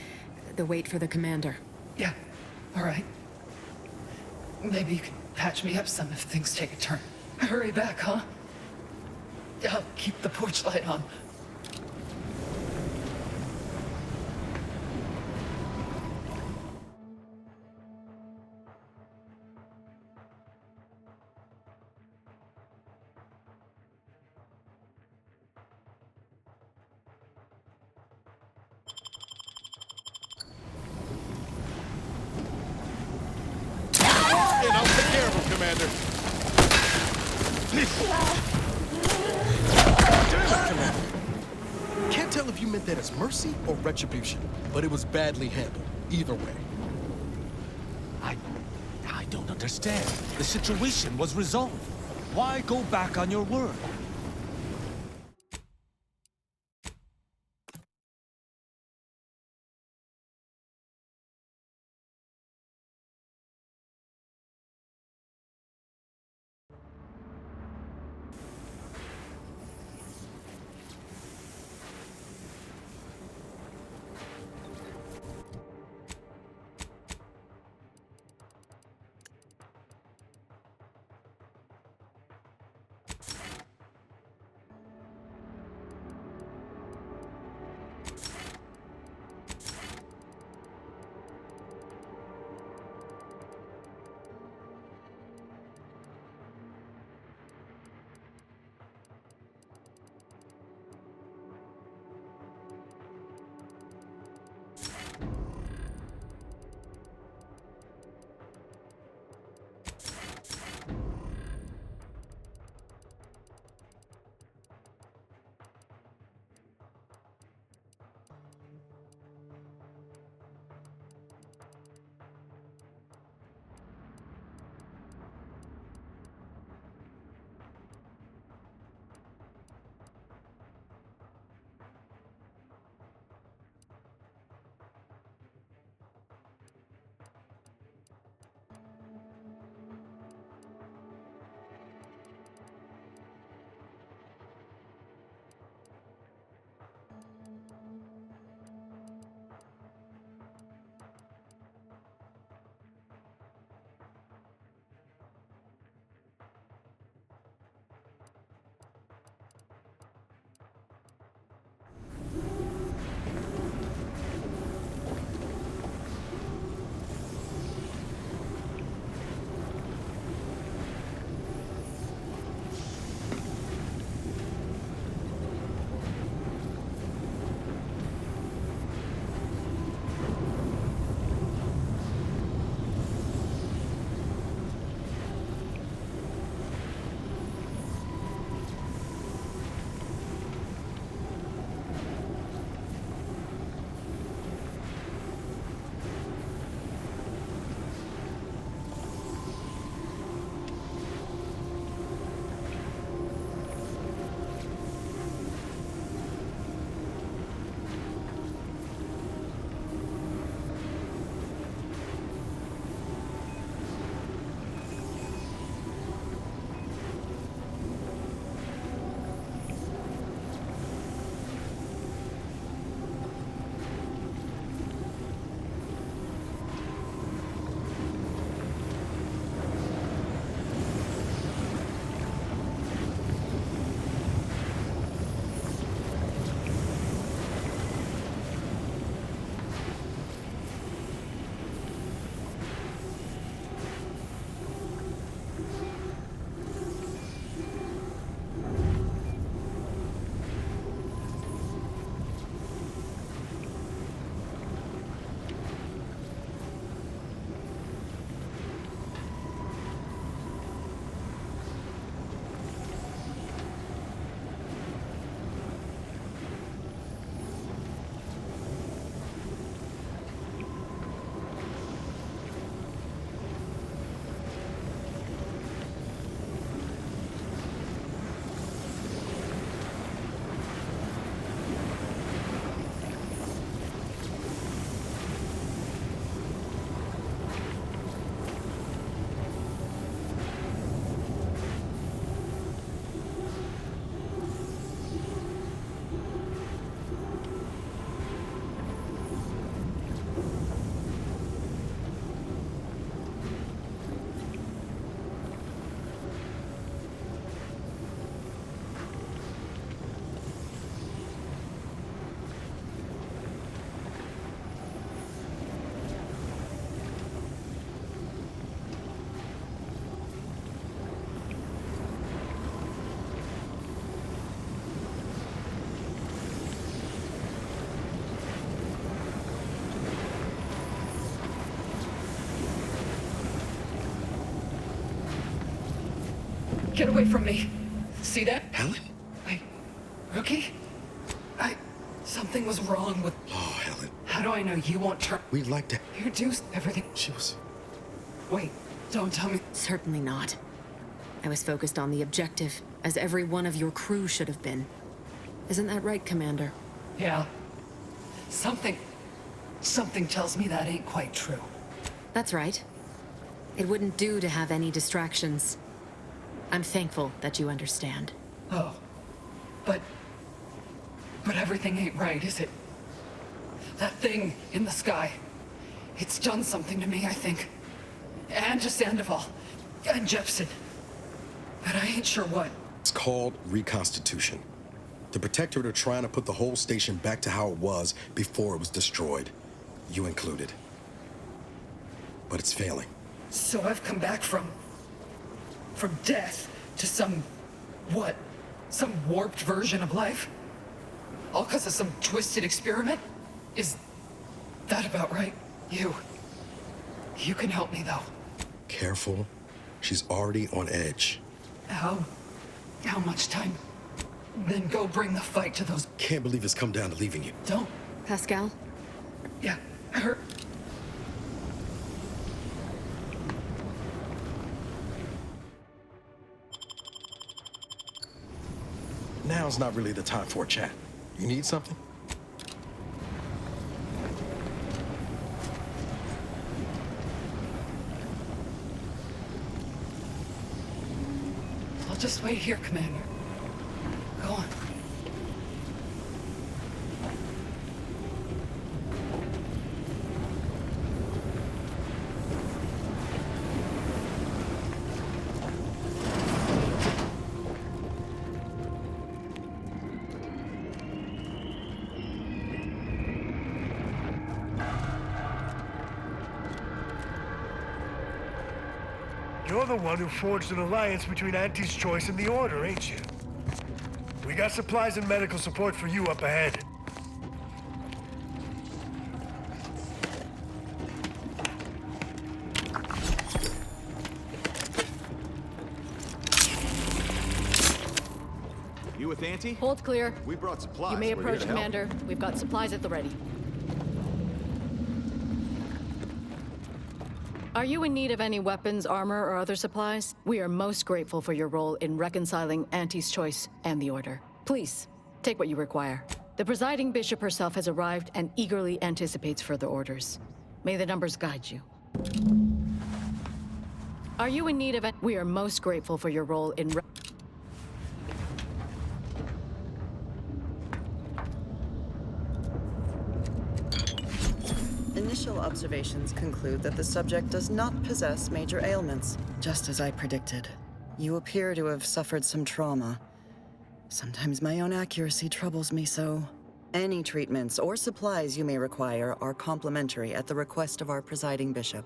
the wait for the commander. Yeah, all right. Maybe you can patch me up some if things take a turn. Hurry back, huh? I'll keep the porch light on. And I'll take care of him, Commander. Damn it, Commander. Can't tell if you meant that as mercy or retribution, but it was badly handled. Either way. I don't understand. The situation was resolved. Why go back on your word? Get away from me. See that? Helen? Wait, Rookie? Something was wrong with... Oh, Helen. How do I know you won't turn... We'd like to... You do everything... She was... Wait, don't tell me... Certainly not. I was focused on the objective, as every one of your crew should have been. Isn't that right, Commander? Yeah. Something tells me that ain't quite true. That's right. It wouldn't do to have any distractions. I'm thankful that you understand. Oh. But everything ain't right, is it? That thing in the sky. It's done something to me, I think. And to Sandoval. And Jepson. But I ain't sure what. It's called reconstitution. The Protectorate are trying to put the whole station back to how it was before it was destroyed. You included. But it's failing. So I've come back from death to some... what? Some warped version of life? All because of some twisted experiment? Is that about right? You can help me, though. Careful. She's already on edge. How much time? Then go bring the fight to those... Can't believe it's come down to leaving you. Don't. Pascal? Yeah, I heard... Now's not really the time for a chat. You need something? I'll just wait here, Commander. Go on. You're the one who forged an alliance between Auntie's Choice and the Order, ain't you? We got supplies and medical support for you up ahead. You with Auntie? Hold clear. We brought supplies. You may We're here approach, to help. Commander. We've got supplies at the ready. Are you in need of any weapons, armor, or other supplies? We are most grateful for your role in reconciling Auntie's Choice and the Order. Please, take what you require. The presiding bishop herself has arrived and eagerly anticipates further orders. May the numbers guide you. Are you in need of... We are most grateful for your role in... Initial observations conclude that the subject does not possess major ailments. Just as I predicted. You appear to have suffered some trauma. Sometimes my own accuracy troubles me so. Any treatments or supplies you may require are complimentary at the request of our presiding bishop.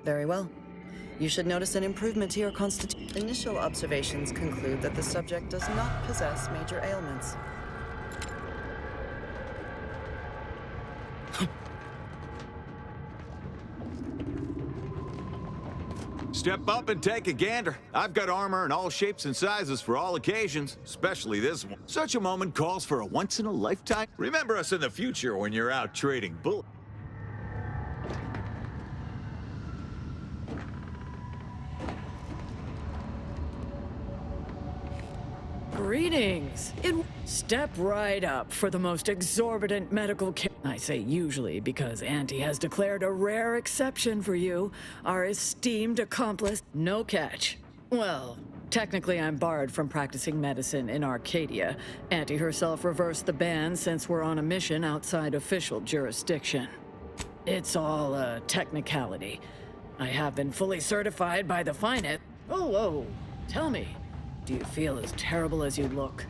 Very well. You should notice an improvement to your constitution. Initial observations conclude that the subject does not possess major ailments. Step up and take a gander. I've got armor in all shapes and sizes for all occasions, especially this one. Such a moment calls for a once-in-a-lifetime. Remember us in the future when you're out trading bullets. Greetings. Step right up for the most exorbitant medical care. I say usually because Auntie has declared a rare exception for you, our esteemed accomplice. No catch. Well, technically I'm barred from practicing medicine in Arcadia. Auntie herself reversed the ban since we're on a mission outside official jurisdiction. It's all a technicality. I have been fully certified by the finest. Oh, tell me. Do you feel as terrible as you look?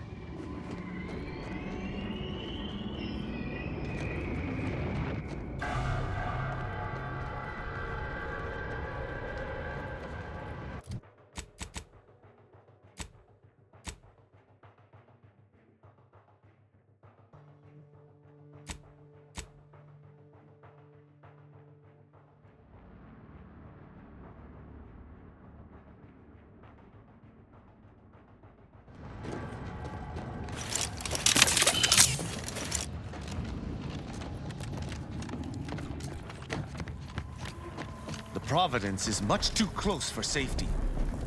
Providence is much too close for safety,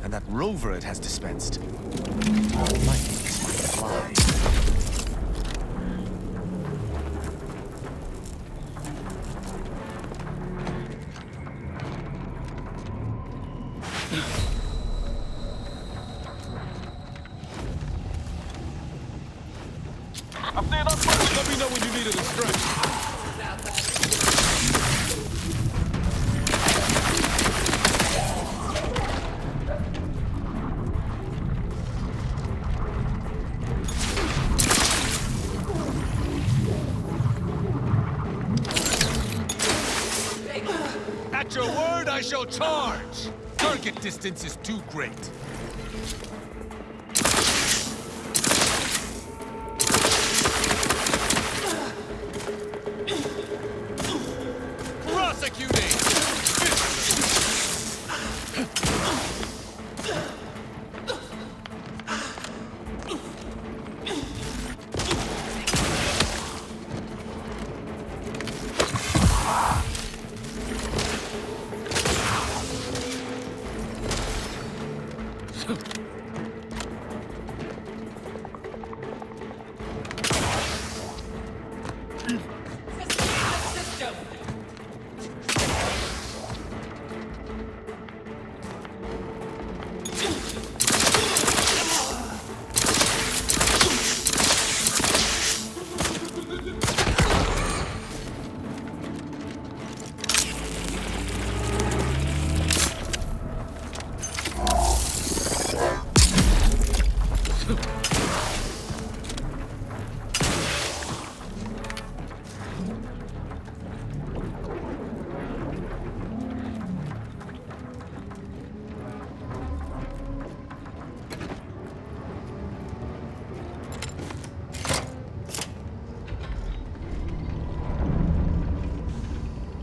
and that rover it has dispensed might fly. Let me know when you needed a stretch. At your word, I shall charge! Target distance is too great.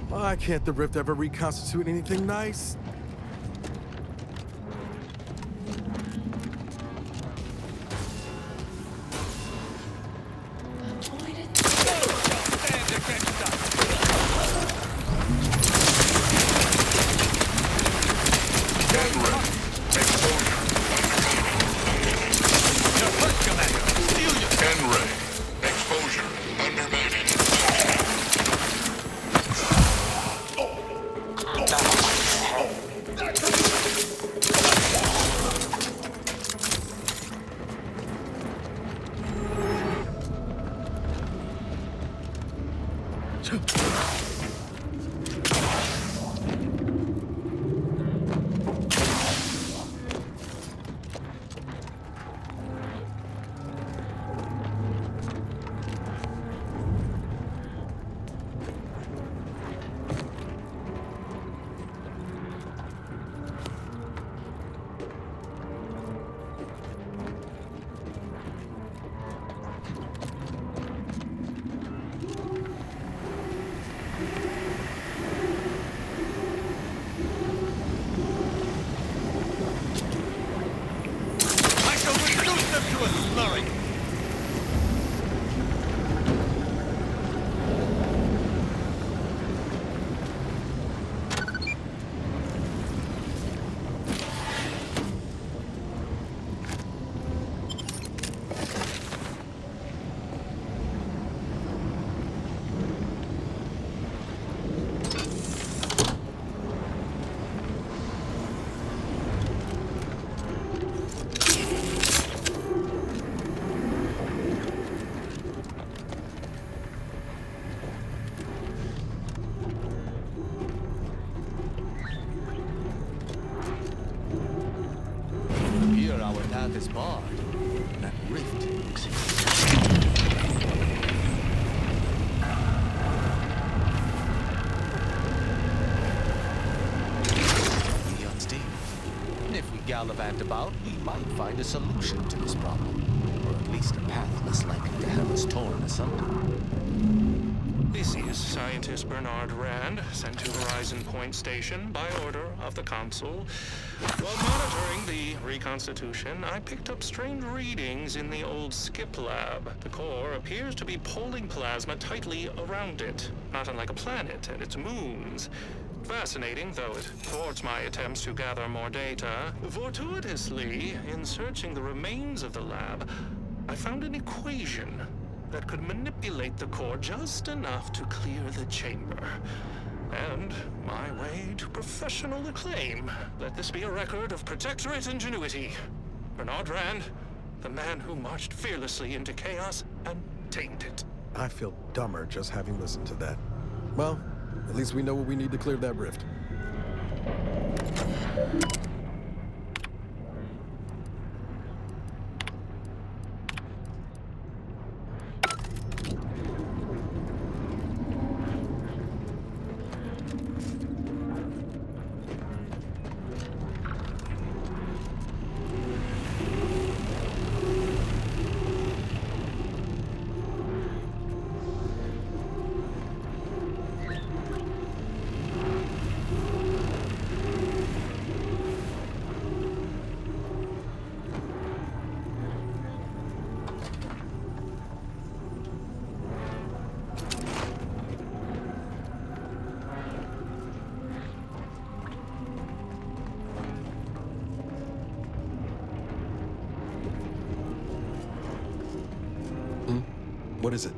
Why can't the Rift ever reconstitute anything nice? Is barred. That rift looks really unstable. If we gallivant about, we might find a solution to this problem. Or at least a path less likely to have us torn asunder. This is Scientist Bernard Rand, sent to Horizon Point Station by order of the Consul. While monitoring the reconstitution, I picked up strange readings in the old skip lab. The core appears to be pulling plasma tightly around it, not unlike a planet and its moons. Fascinating, though it thwarts my attempts to gather more data. Fortuitously, in searching the remains of the lab, I found an equation that could manipulate the core just enough to clear the chamber. And my way to professional acclaim. Let this be a record of Protectorate ingenuity. Bernard Rand, the man who marched fearlessly into chaos and tamed it. I feel dumber just having listened to that. Well, at least we know what we need to clear that rift. What is it?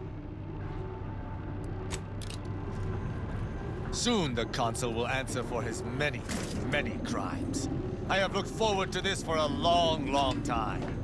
Soon the Consul will answer for his many, many crimes. I have looked forward to this for a long, long time.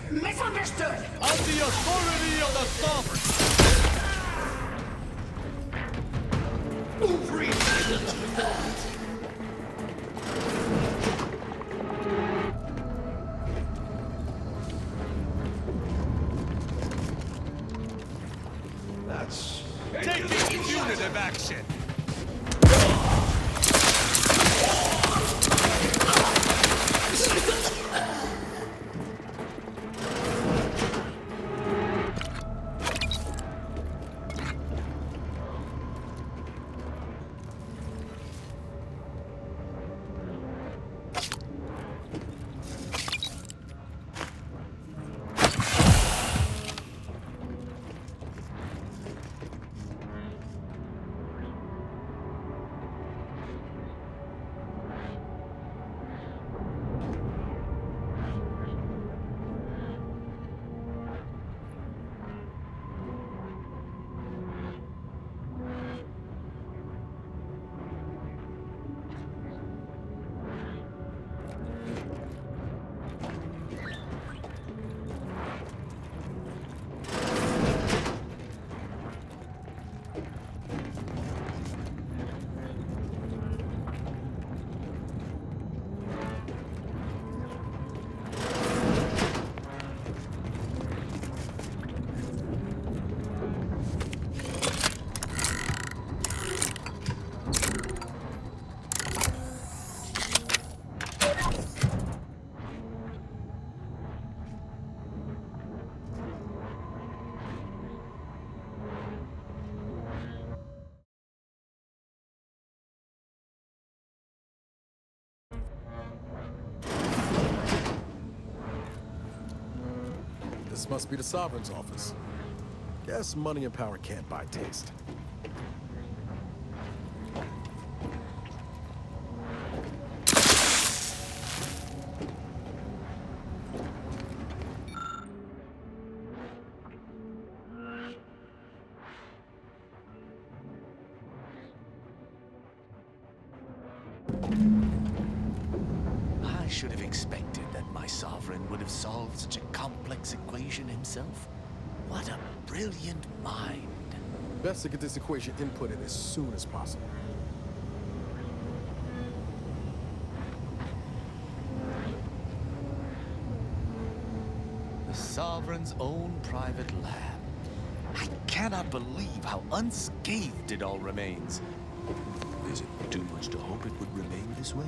Misunderstood! On the authority of the Sovereign! Free silence with that! That's... Taking punitive action! This must be the Sovereign's office. Guess money and power can't buy taste. I should have expected that my sovereign would have solved such a complex equation himself. What a brilliant mind. Best to get this equation inputted as soon as possible. The Sovereign's own private lab. I cannot believe how unscathed it all remains. Is it too much to hope it would remain this way?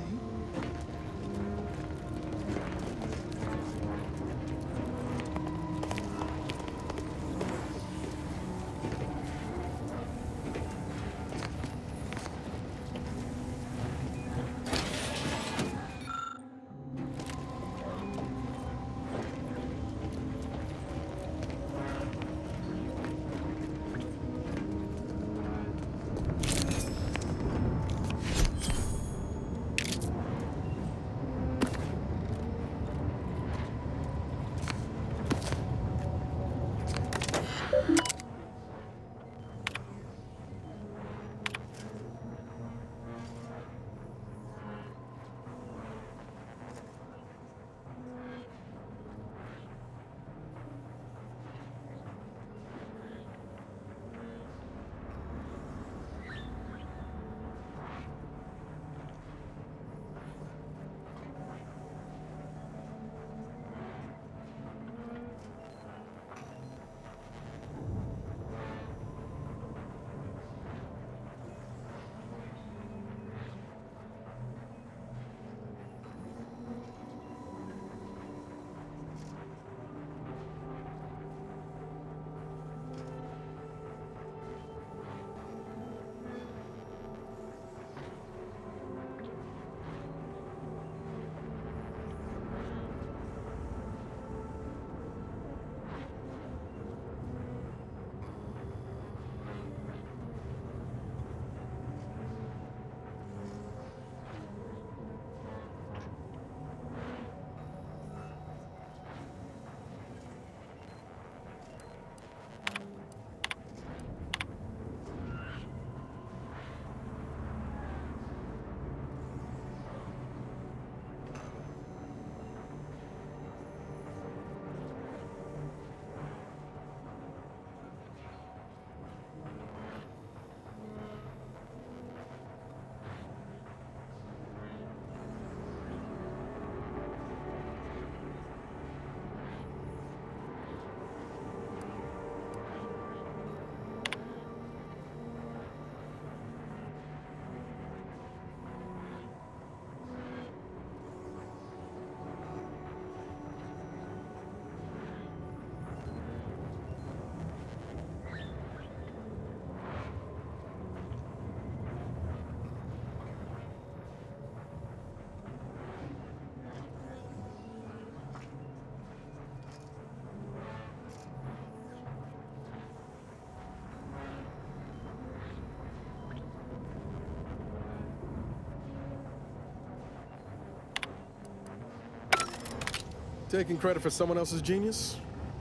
Taking credit for someone else's genius?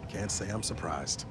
Can't say I'm surprised.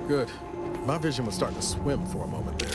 Good. My vision was starting to swim for a moment there.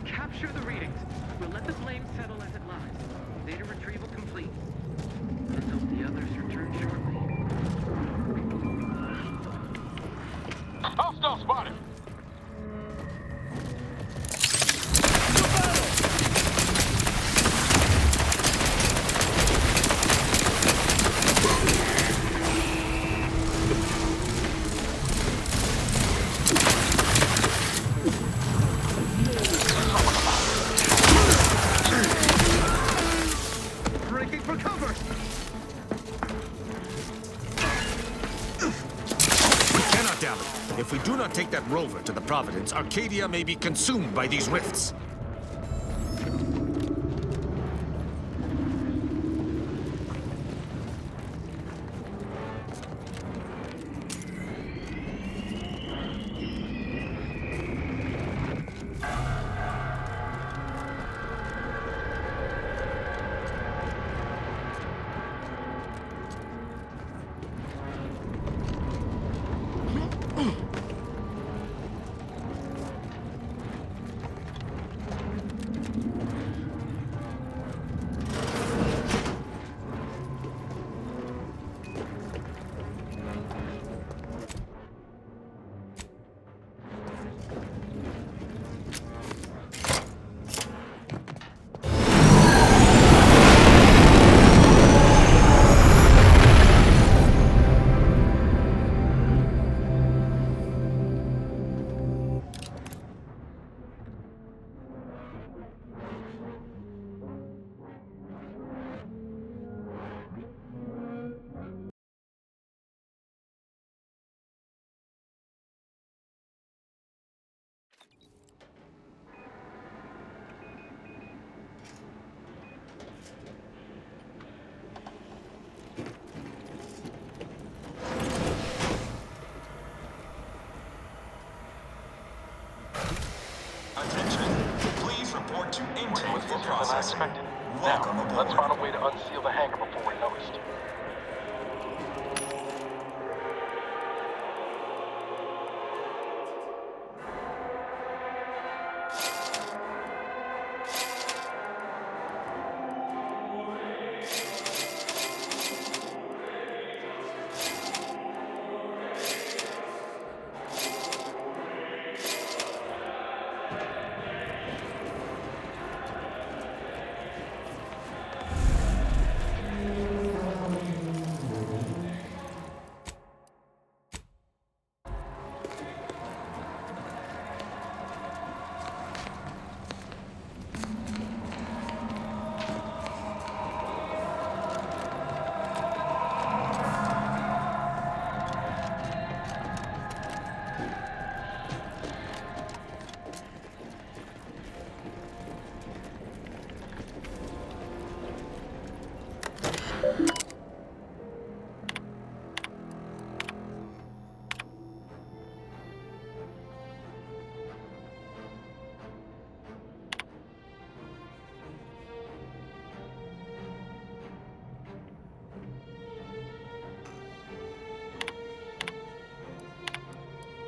Capture the readings. We'll let the blame settle as it lies. Data retrieval complete. Let's hope the others return shortly. Hostile spotted! If we do not take that rover to the Providence, Arcadia may be consumed by these rifts. Report to intake for processing. Welcome aboard. Let's find a way to unseal the hangar before we're noticed.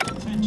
Attention.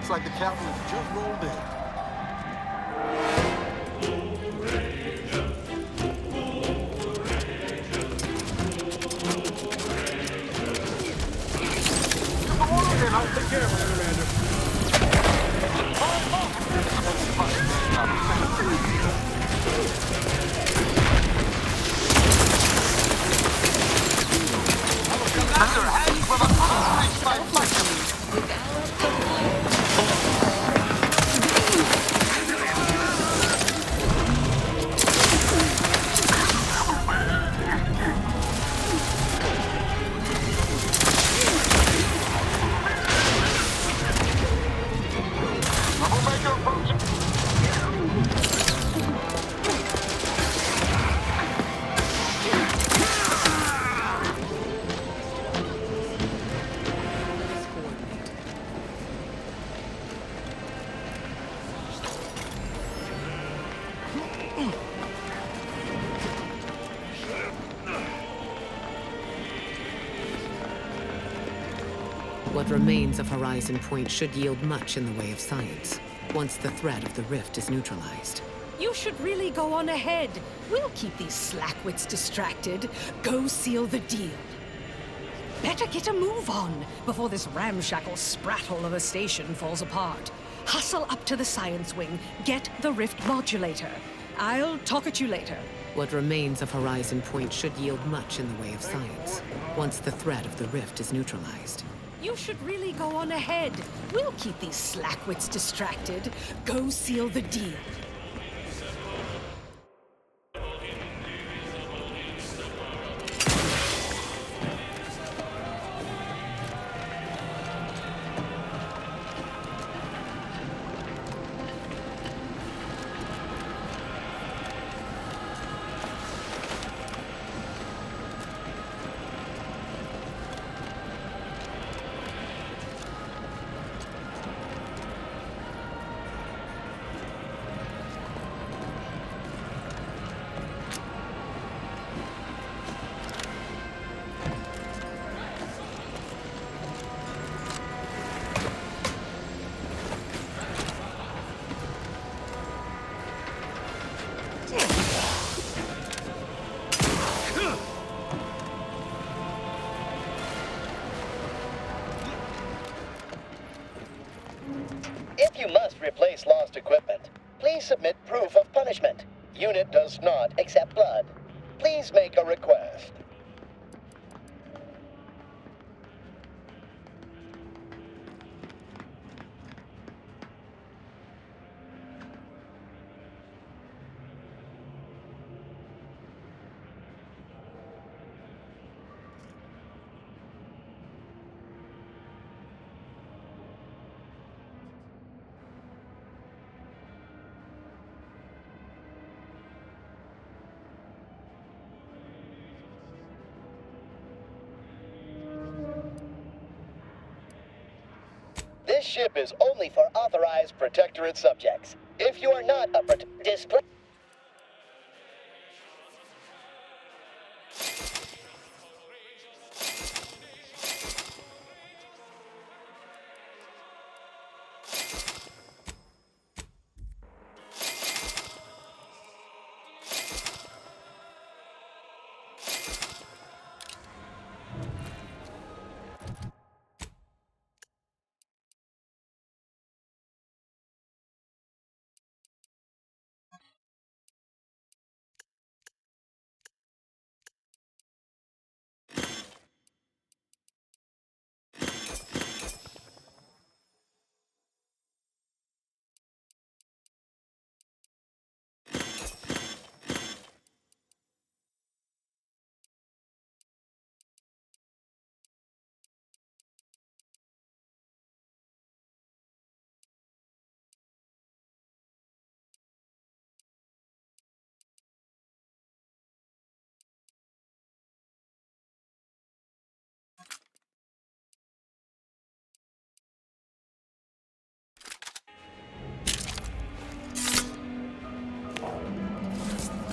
Looks like the cavalry just rolled in. I'll take care of it, Commander. Commander has from a close by flight. What remains of Horizon Point should yield much in the way of science, once the threat of the rift is neutralized. You should really go on ahead. We'll keep these slackwits distracted. Go seal the deal. Better get a move on before this ramshackle sprattle of a station falls apart. Hustle up to the science wing. Get the rift modulator. I'll talk at you later. What remains of Horizon Point should yield much in the way of science, once the threat of the rift is neutralized. You should really go on ahead. We'll keep these slackwits distracted. Go seal the deal. If you must replace lost equipment, please submit proof of punishment. Unit does not accept blood. Please make a request. This ship is only for authorized Protectorate subjects. If you are not a display.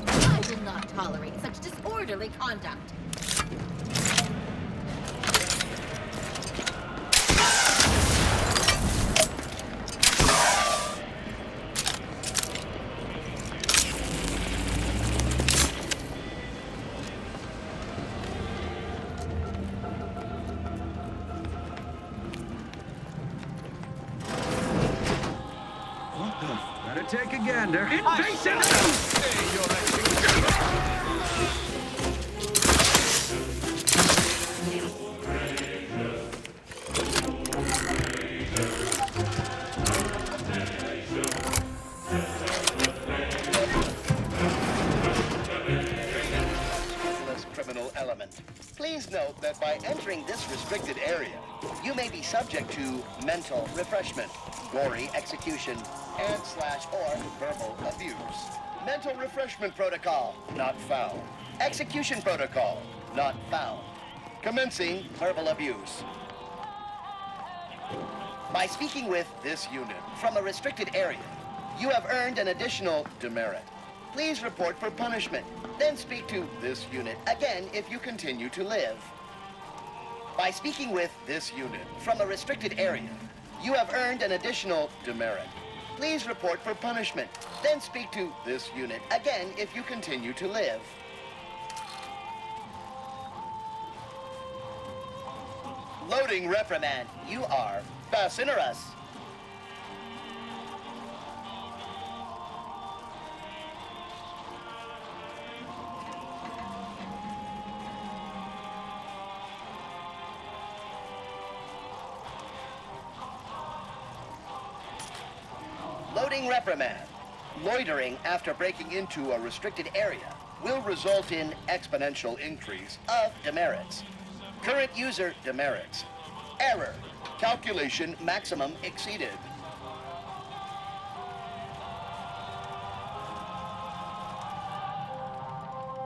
I will not tolerate such disorderly conduct. gander. Invasive! Criminal element. Please note that by entering this restricted area, you may be subject to mental refreshment, gory execution, and/or verbal abuse. Mental refreshment protocol, not found. Execution protocol, not found. Commencing verbal abuse. By speaking with this unit from a restricted area, you have earned an additional demerit. Please report for punishment. Then speak to this unit again if you continue to live. By speaking with this unit from a restricted area, you have earned an additional demerit. Please report for punishment. Then speak to this unit again if you continue to live. Loading reprimand. You are Peripherals. Loading reprimand. Loitering after breaking into a restricted area will result in exponential increase of demerits. Current user demerits. Error. Calculation maximum exceeded.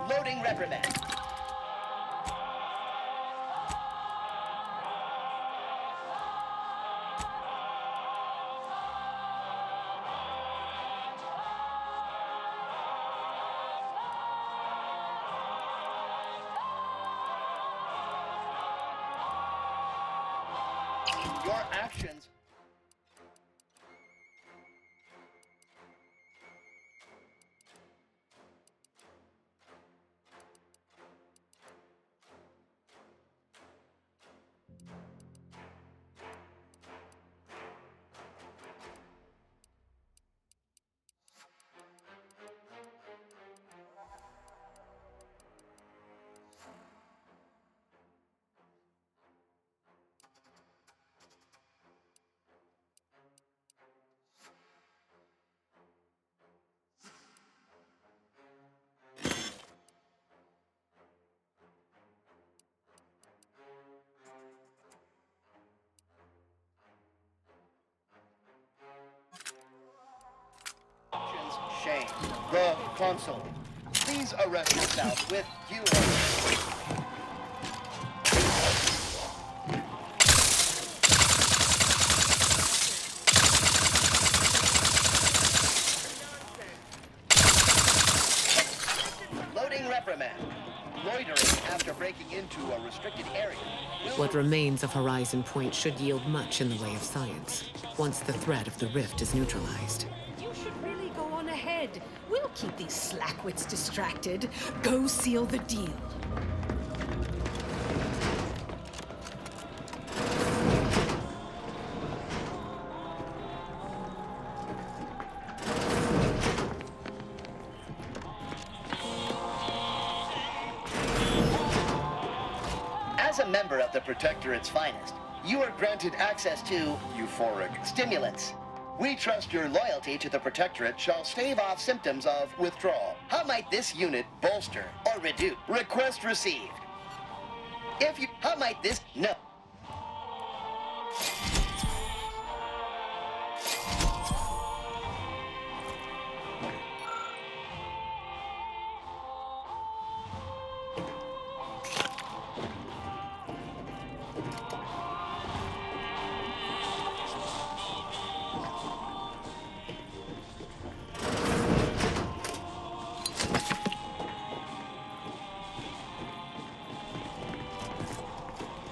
Loading reprimand. Your actions. Shame. The console. Please arrest yourself with due haste. Loading reprimand. Loitering after breaking into a restricted area. What remains of Horizon Point should yield much in the way of science, once the threat of the rift is neutralized. You should really go on ahead. We'll keep these slackwits distracted. Go seal the deal. As a member of the Protectorate's finest, you are granted access to euphoric stimulants. We trust your loyalty to the Protectorate shall stave off symptoms of withdrawal. How might this unit bolster or reduce? Request received. How might this? No.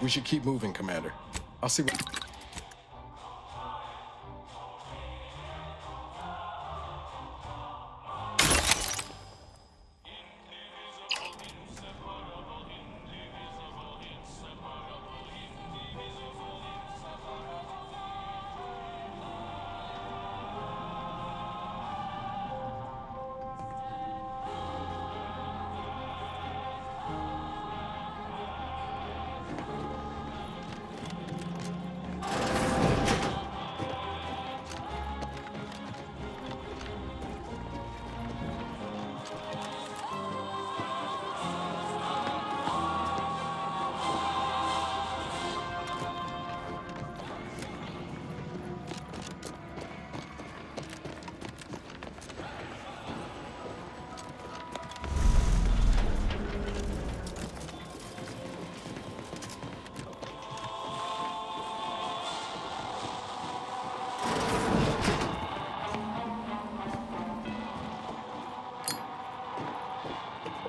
We should keep moving, Commander. I'll see what...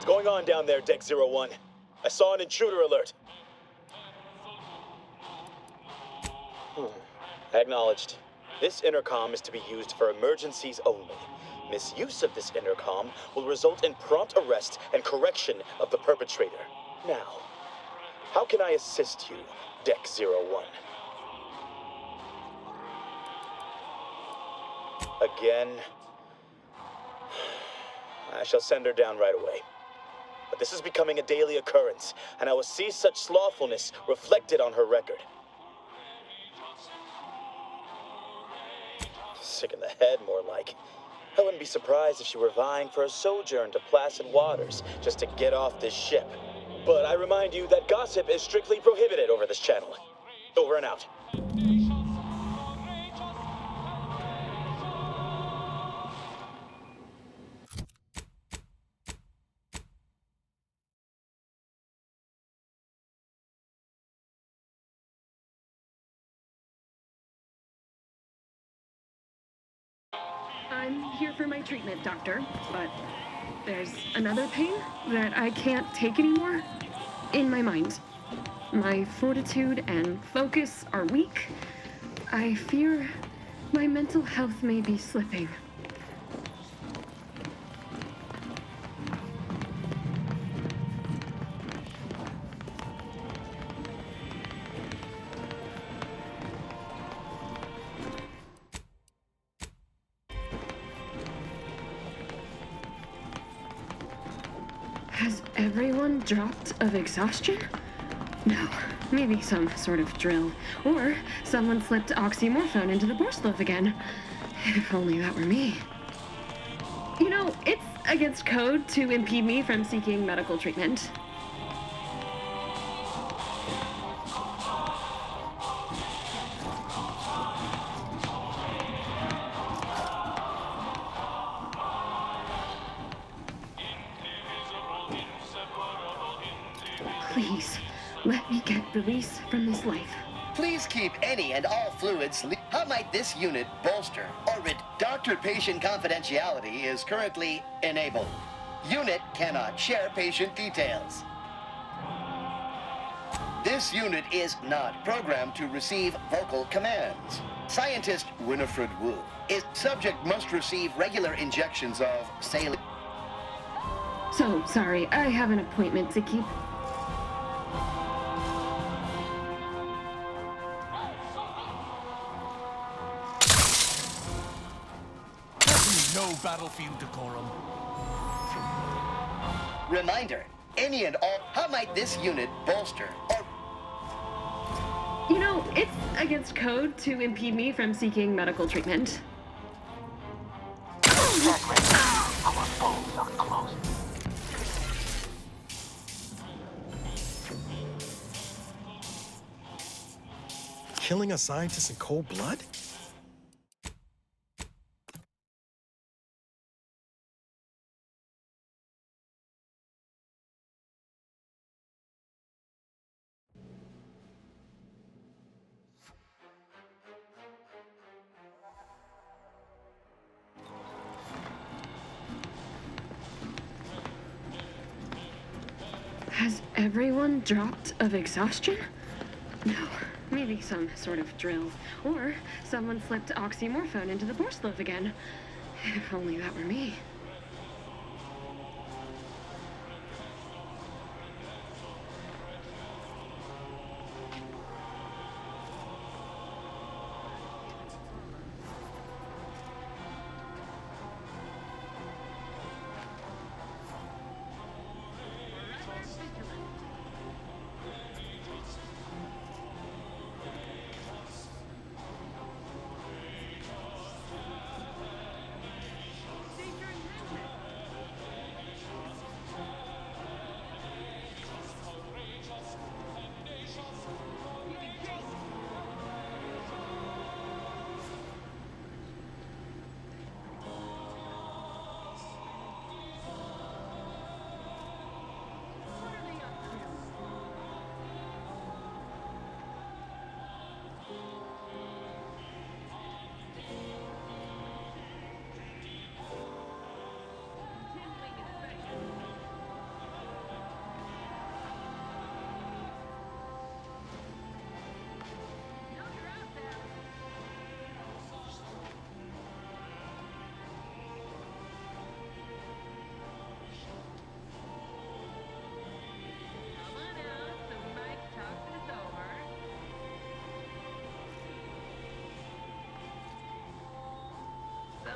going on down there, Deck 01? I saw an intruder alert. Acknowledged. This intercom is to be used for emergencies only. Misuse of this intercom will result in prompt arrest and correction of the perpetrator. Now, how can I assist you, Deck 01? Again, I shall send her down right away. But this is becoming a daily occurrence, and I will see such slothfulness reflected on her record. Sick in the head, more like. I wouldn't be surprised if she were vying for a sojourn to placid waters just to get off this ship. But I remind you that gossip is strictly prohibited over this channel. Over and out. I'm here for my treatment, doctor, but there's another pain that I can't take anymore in my mind. My fortitude and focus are weak. I fear my mental health may be slipping. Has everyone dropped of exhaustion? No, maybe some sort of drill. Or someone slipped oxymorphone into the Borslow again. If only that were me. You know, it's against code to impede me from seeking medical treatment. Please, let me get release from this life. Please keep any and all fluids. How might this unit bolster or doctor-patient confidentiality is currently enabled. Unit cannot share patient details. This unit is not programmed to receive vocal commands. Scientist Winifred Wu is subject must receive regular injections of saline. So, sorry, I have an appointment to keep. No battlefield decorum. Reminder, any and all, how might this unit bolster or... You know, it's against code to impede me from seeking medical treatment. Our foes are close. Killing a scientist in cold blood? Has everyone dropped of exhaustion? No, maybe some sort of drill. Or someone slipped oxymorphone into the Borslow again. If only that were me.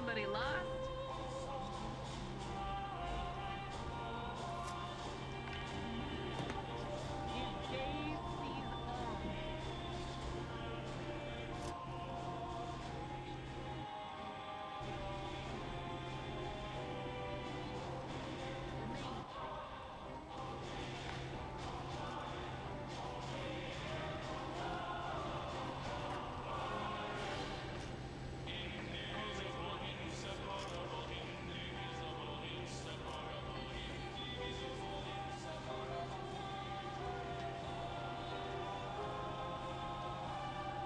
Somebody lost?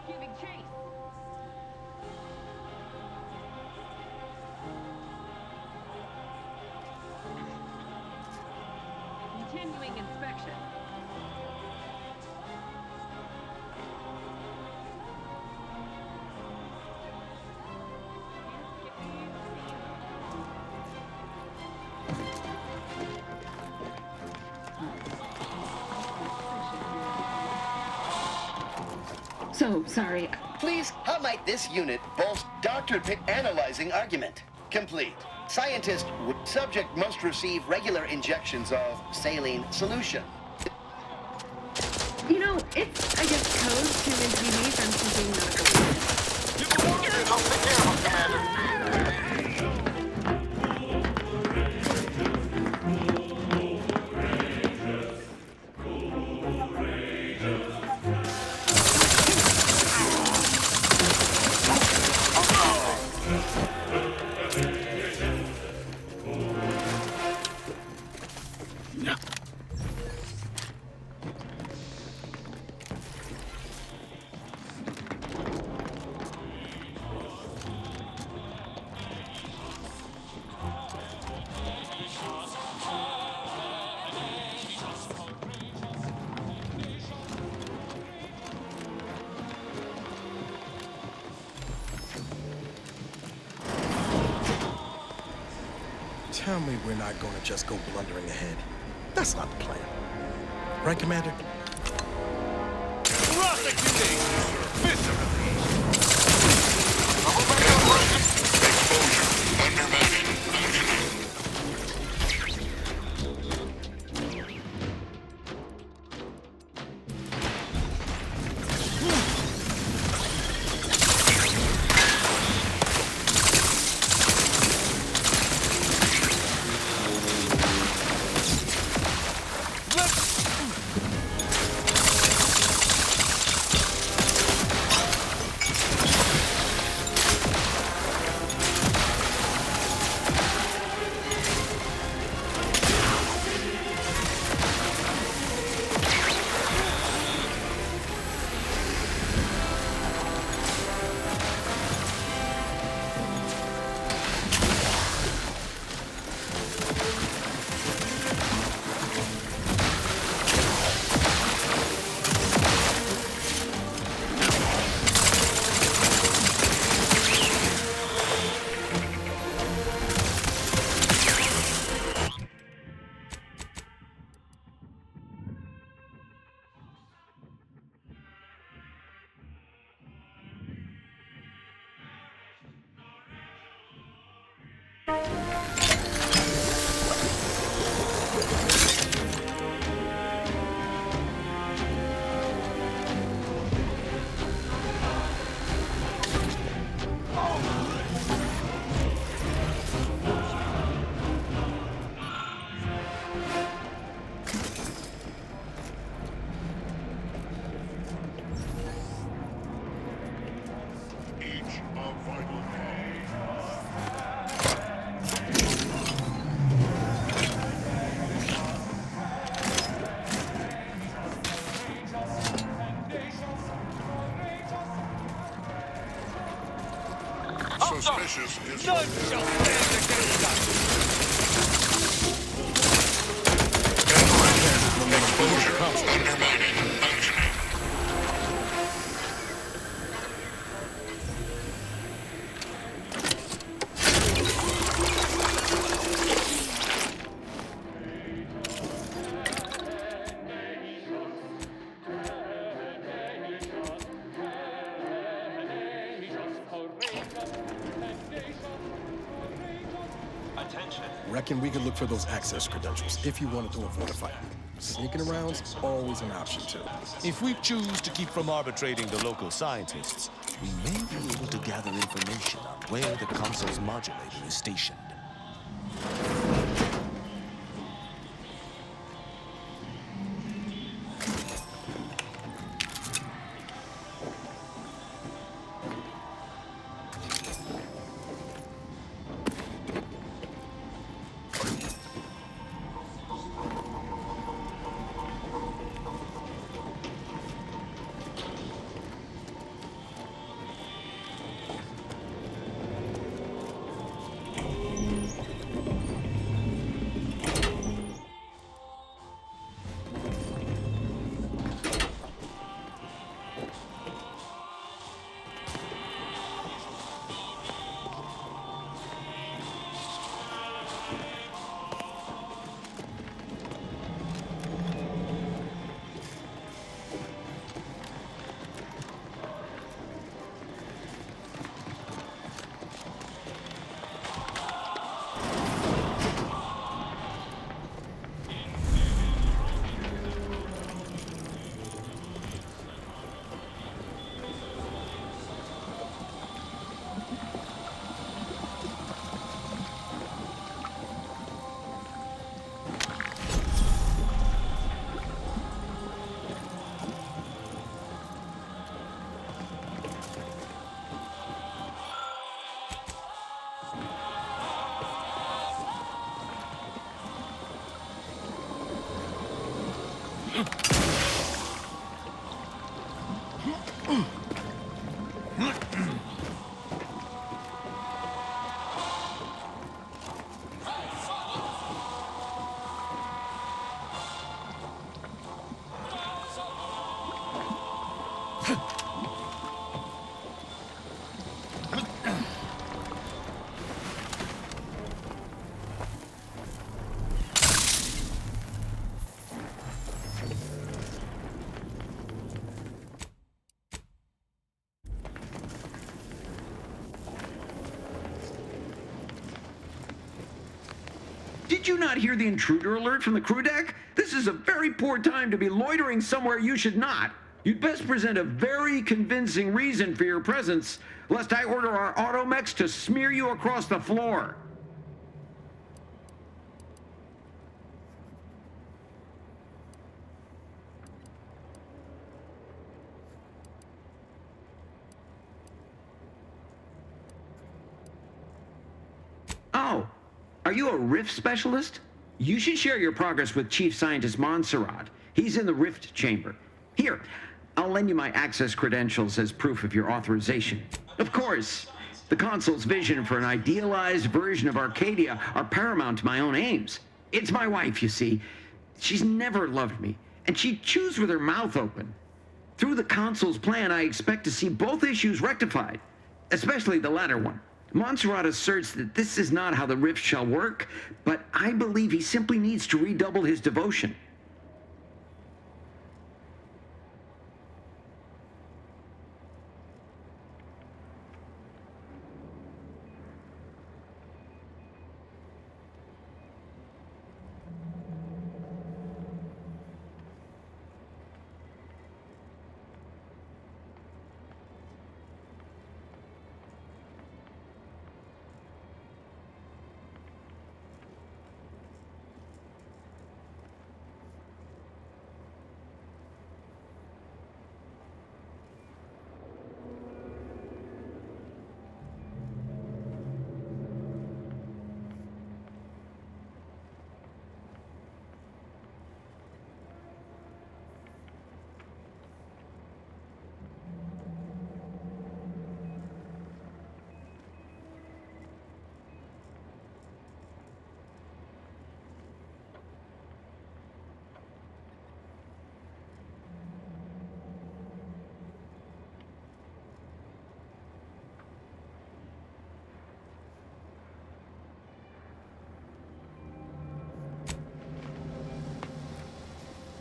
Giving chase. Continuing inspection. So, sorry. Please, how might this unit bolster Dr. Pick analyzing argument? Complete. Scientist, subject must receive regular injections of saline solution. You know, it's, I guess, code to impede me from seeking medical. I'll take care of him, Commander. Tell me we're not going to just go blundering ahead. That's not the plan. Right, Commander? Prosecuting! Viscerally! Exposure. Undermining. Suspicious is none shall stand against us. Exposure. Undermining. Functioning. reckon we could look for those access credentials if you wanted to avoid a fight. Sneaking around's always an option, too. If we choose to keep from arbitrating the local scientists, we may be able to gather information on where the console's modulator is stationed. Did you not hear the intruder alert from the crew deck? This is a very poor time to be loitering somewhere you should not. You'd best present a very convincing reason for your presence, lest I order our automechs to smear you across the floor. Oh, are you a rift specialist? You should share your progress with Chief Scientist Montserrat. He's in the rift chamber. Here, I'll lend you my access credentials as proof of your authorization. Of course, the console's vision for an idealized version of Arcadia are paramount to my own aims. It's my wife, you see. She's never loved me, and she chews with her mouth open. Through the console's plan, I expect to see both issues rectified, especially the latter one. Montserrat asserts that this is not how the rift shall work, but I believe he simply needs to redouble his devotion.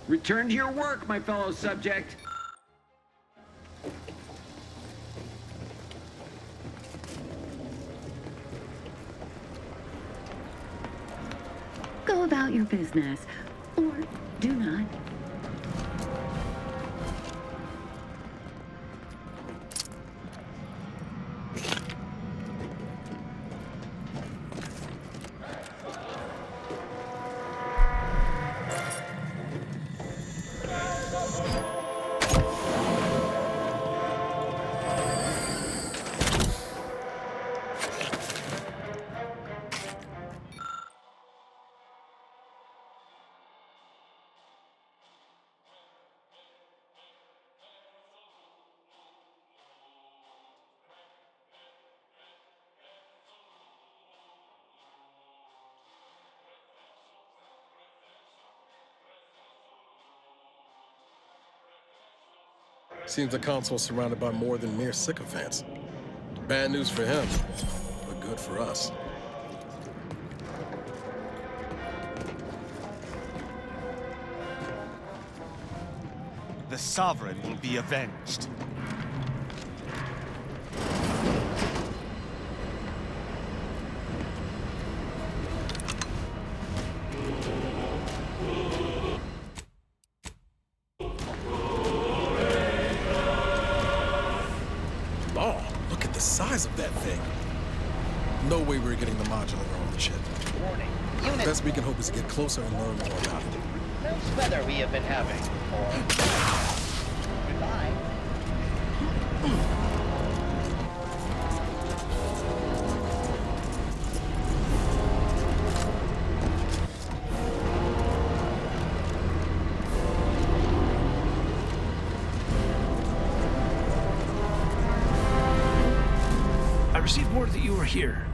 Return to your work, my fellow subject. business. Or do not. Seems the console's surrounded by more than mere sycophants. Bad news for him, but good for us. The Sovereign will be avenged. Size of that thing. No way we're getting the modulator on the ship. Warning. Unit. Best we can hope is to get closer and learn more about it. Nice weather we have been having. Goodbye. I received word that you were here.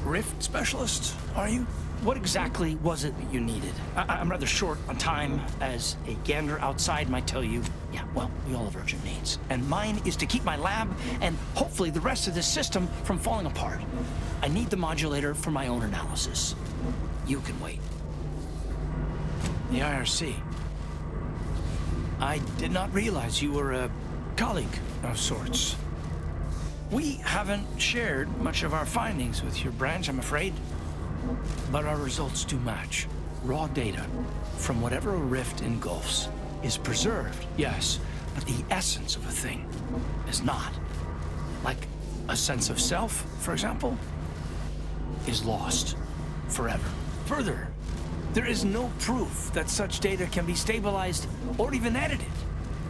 Rift specialist, are you? What exactly was it that you needed? I'm rather short on time, as a gander outside might tell you. Yeah, well, we all have urgent needs. And mine is to keep my lab and hopefully the rest of this system from falling apart. I need the modulator for my own analysis. You can wait. The IRC. I did not realize you were a colleague of sorts. We haven't shared much of our findings with your branch, I'm afraid. But our results do match. Raw data from whatever a rift engulfs is preserved, yes, but the essence of a thing is not. Like a sense of self, for example, is lost forever. Further, there is no proof that such data can be stabilized or even edited.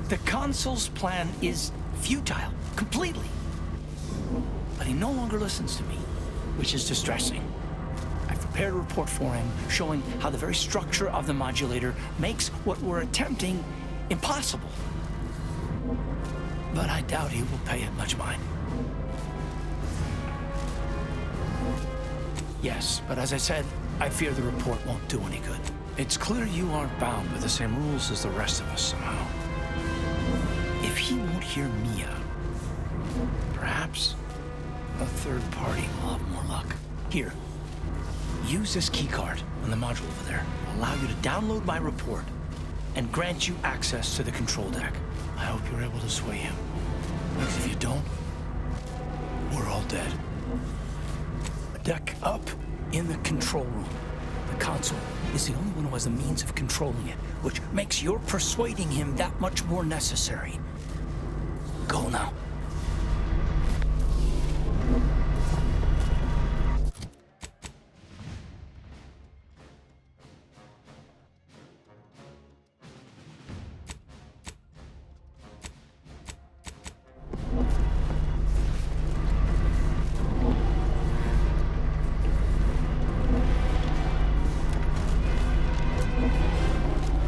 The Consul's plan is futile, completely. But he no longer listens to me, which is distressing. I've prepared a report for him showing how the very structure of the modulator makes what we're attempting impossible. But I doubt he will pay it much mind. Yes, but as I said, I fear the report won't do any good. It's clear you aren't bound by the same rules as the rest of us somehow. If he won't hear me out, perhaps a third party will have more luck. Here, use this keycard on the module over there. It'll allow you to download my report and grant you access to the control deck. I hope you're able to sway him. Because if you don't, we're all dead. A deck up in the control room. The console is the only one who has the means of controlling it, which makes your persuading him that much more necessary. Go now.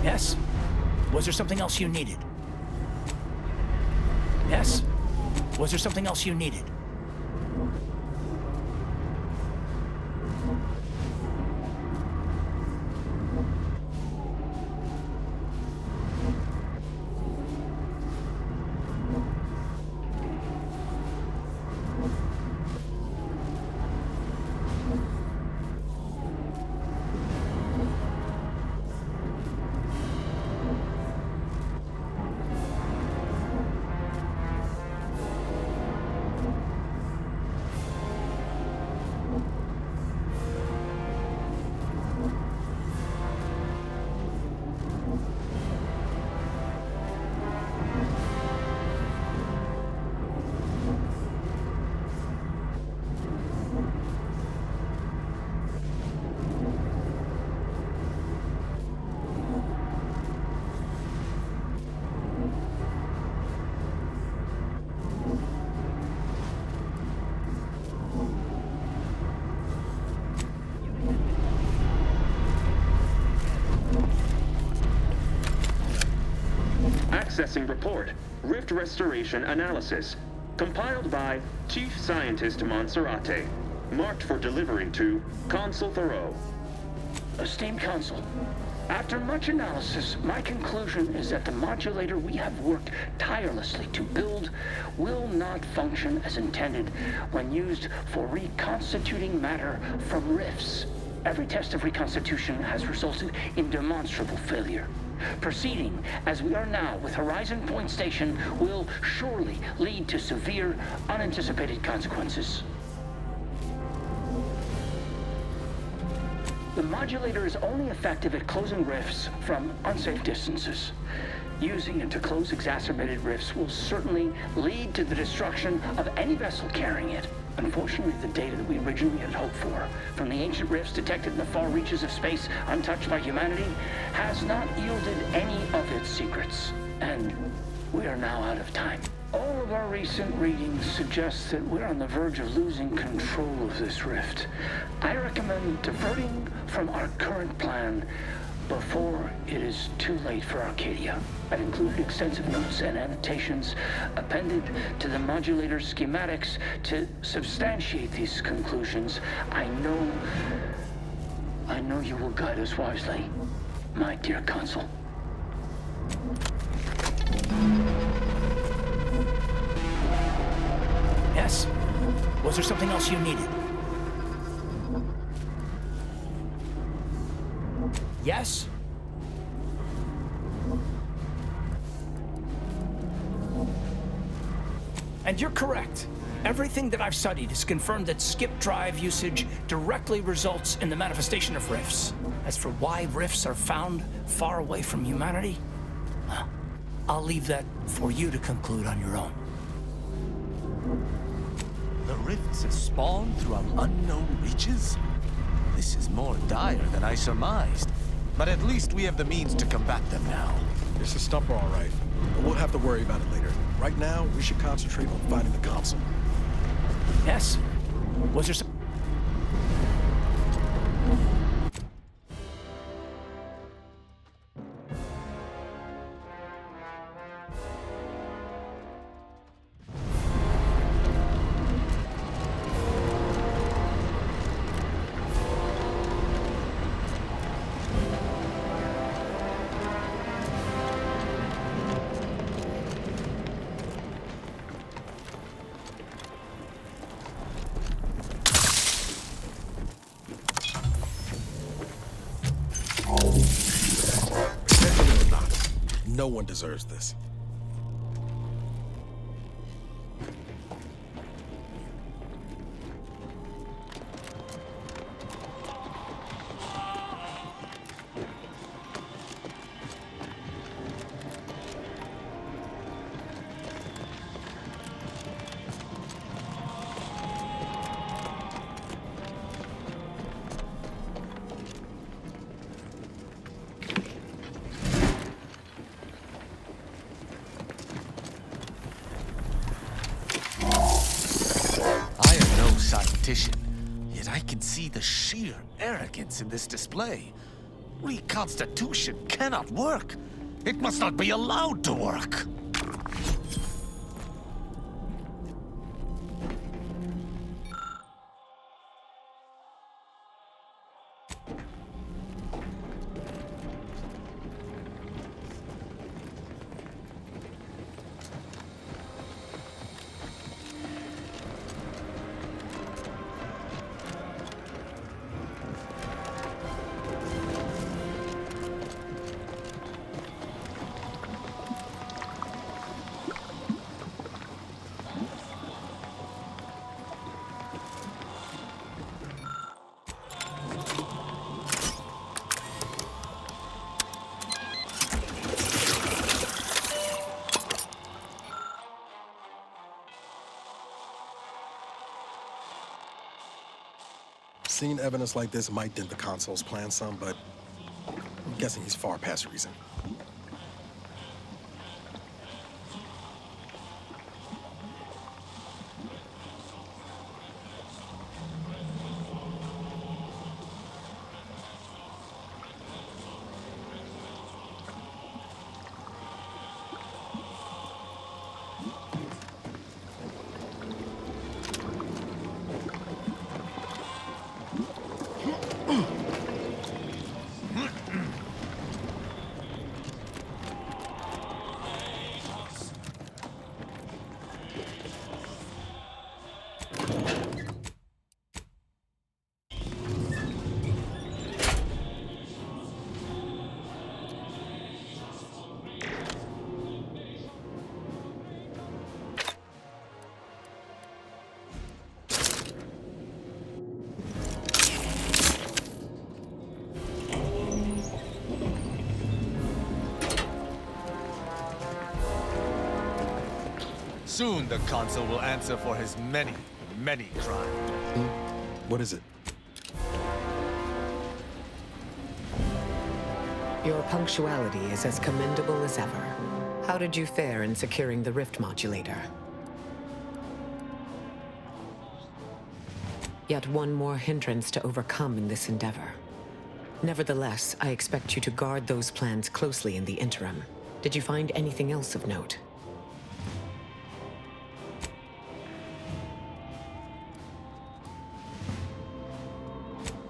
Yes? Was there something else you needed? Yes? Was there something else you needed? Processing report. Rift restoration analysis. Compiled by Chief Scientist Monserrate. Marked for delivery to Consul Thoreau. Esteemed Consul, after much analysis, my conclusion is that the modulator we have worked tirelessly to build will not function as intended when used for reconstituting matter from rifts. Every test of reconstitution has resulted in demonstrable failure. Proceeding as we are now with Horizon Point Station will surely lead to severe, unanticipated consequences. The modulator is only effective at closing rifts from unsafe distances. Using it to close exacerbated rifts will certainly lead to the destruction of any vessel carrying it. Unfortunately, the data that we originally had hoped for from the ancient rifts detected in the far reaches of space untouched by humanity has not yielded any of its secrets. And we are now out of time. All of our recent readings suggest that we're on the verge of losing control of this rift. I recommend diverting from our current plan before it is too late for Arcadia. I've included extensive notes and annotations appended to the modulator schematics to substantiate these conclusions. I know you will guide us wisely, my dear Consul. Yes? Was there something else you needed? Yes? And you're correct. Everything that I've studied has confirmed that skip drive usage directly results in the manifestation of rifts. As for why rifts are found far away from humanity, I'll leave that for you to conclude on your own. The rifts have spawned through unknown reaches? This is more dire than I surmised. But at least we have the means to combat them now. It's a stumper, all right. But we'll have to worry about it later. Right now, we should concentrate on finding the Consul. Yes? Was there some... No one deserves this. Yet I can see the sheer arrogance in this display. Reconstitution cannot work. It must not be allowed to work. Seeing evidence like this might dent the Consul's plan some, but I'm guessing he's far past reason. Soon the consul will answer for his many, many crimes. What is it? Your punctuality is as commendable as ever. How did you fare in securing the rift modulator? Yet one more hindrance to overcome in this endeavor. Nevertheless, I expect you to guard those plans closely in the interim. Did you find anything else of note?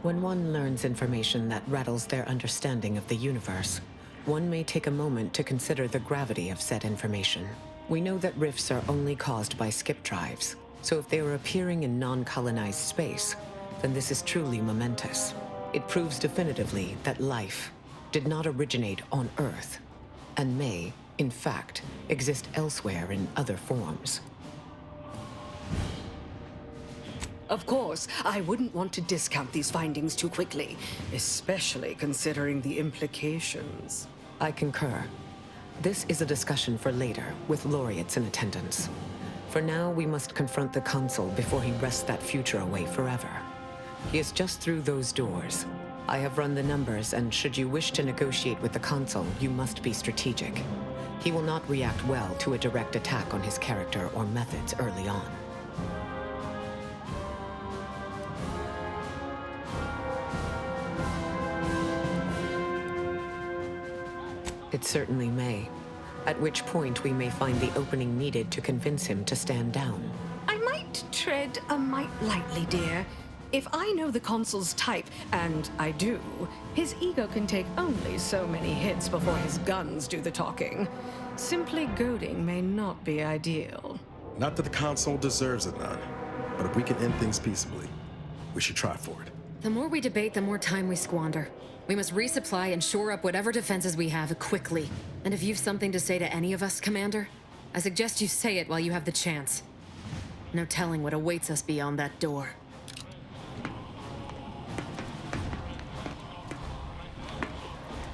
When one learns information that rattles their understanding of the universe, one may take a moment to consider the gravity of said information. We know that rifts are only caused by skip drives, so if they are appearing in non-colonized space, then this is truly momentous. It proves definitively that life did not originate on Earth, and may, in fact, exist elsewhere in other forms. Of course, I wouldn't want to discount these findings too quickly, especially considering the implications. I concur. This is a discussion for later, with laureates in attendance. For now, we must confront the consul before he wrests that future away forever. He is just through those doors. I have run the numbers, and should you wish to negotiate with the consul, you must be strategic. He will not react well to a direct attack on his character or methods early on. It certainly may. At which point we may find the opening needed to convince him to stand down. I might tread a mite lightly, dear. If I know the consul's type, and I do, his ego can take only so many hits before his guns do the talking. Simply goading may not be ideal. Not that the consul deserves it, none. But if we can end things peaceably, we should try for it. The more we debate, the more time we squander. We must resupply and shore up whatever defenses we have quickly. And if you've something to say to any of us, Commander, I suggest you say it while you have the chance. No telling what awaits us beyond that door.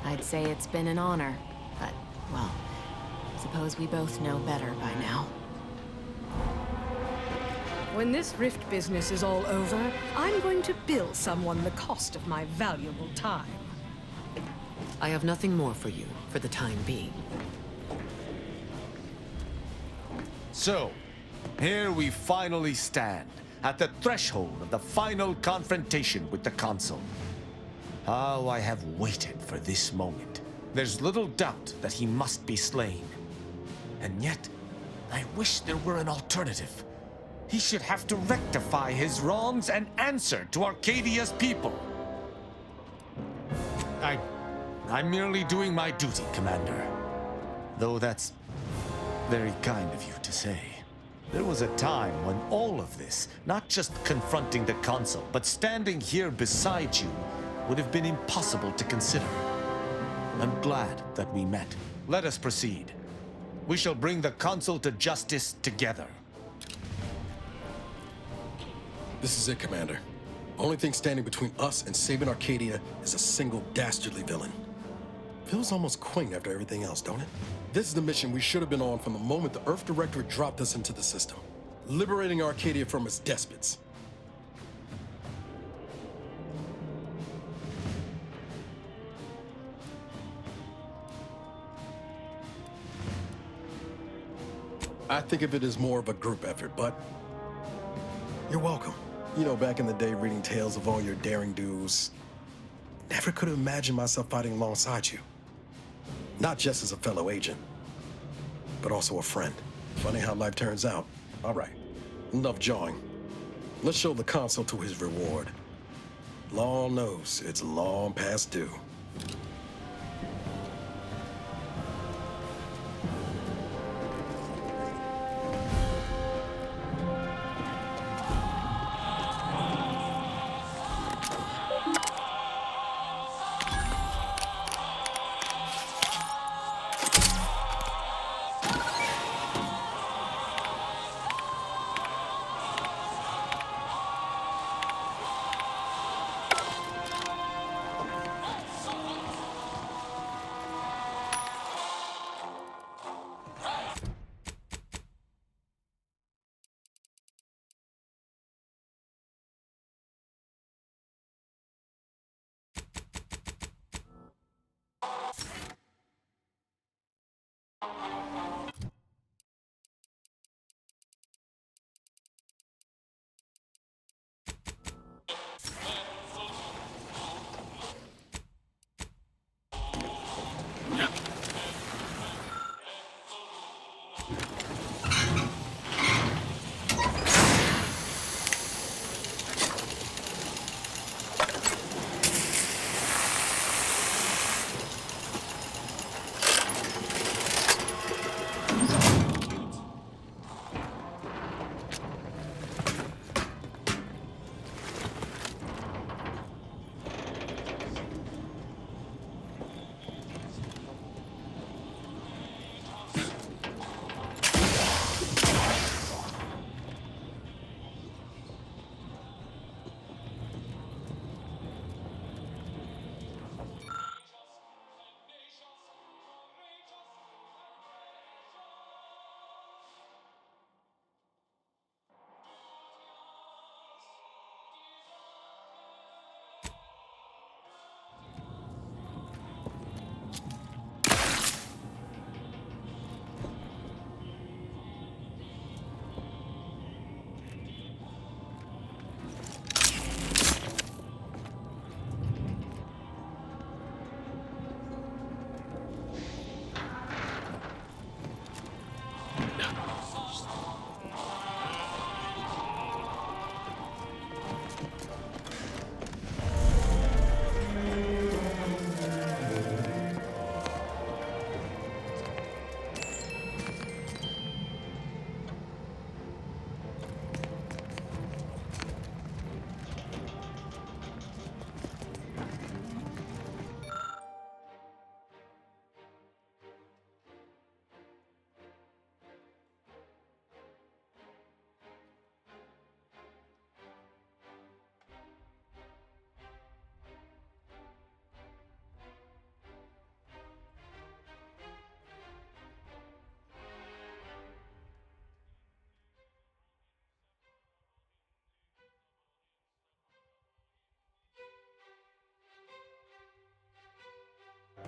I'd say it's been an honor, but, well, suppose we both know better by now. When this rift business is all over, I'm going to bill someone the cost of my valuable time. I have nothing more for you, for the time being. So, here we finally stand, at the threshold of the final confrontation with the consul. How I have waited for this moment. There's little doubt that he must be slain. And yet, I wish there were an alternative. He should have to rectify his wrongs and answer to Arcadia's people. I'm merely doing my duty, Commander. Though that's very kind of you to say. There was a time when all of this, not just confronting the consul, but standing here beside you, would have been impossible to consider. I'm glad that we met. Let us proceed. We shall bring the consul to justice together. This is it, Commander. Only thing standing between us and saving Arcadia is a single dastardly villain. Feels almost quaint after everything else, don't it? This is the mission we should have been on from the moment the Earth Directorate dropped us into the system. Liberating Arcadia from its despots. I think of it as more of a group effort, but you're welcome. You know, back in the day, reading tales of all your daring do's, never could have imagined myself fighting alongside you. Not just as a fellow agent, but also a friend. Funny how life turns out. All right, enough jawing. Let's show the consul to his reward. Law knows it's long past due.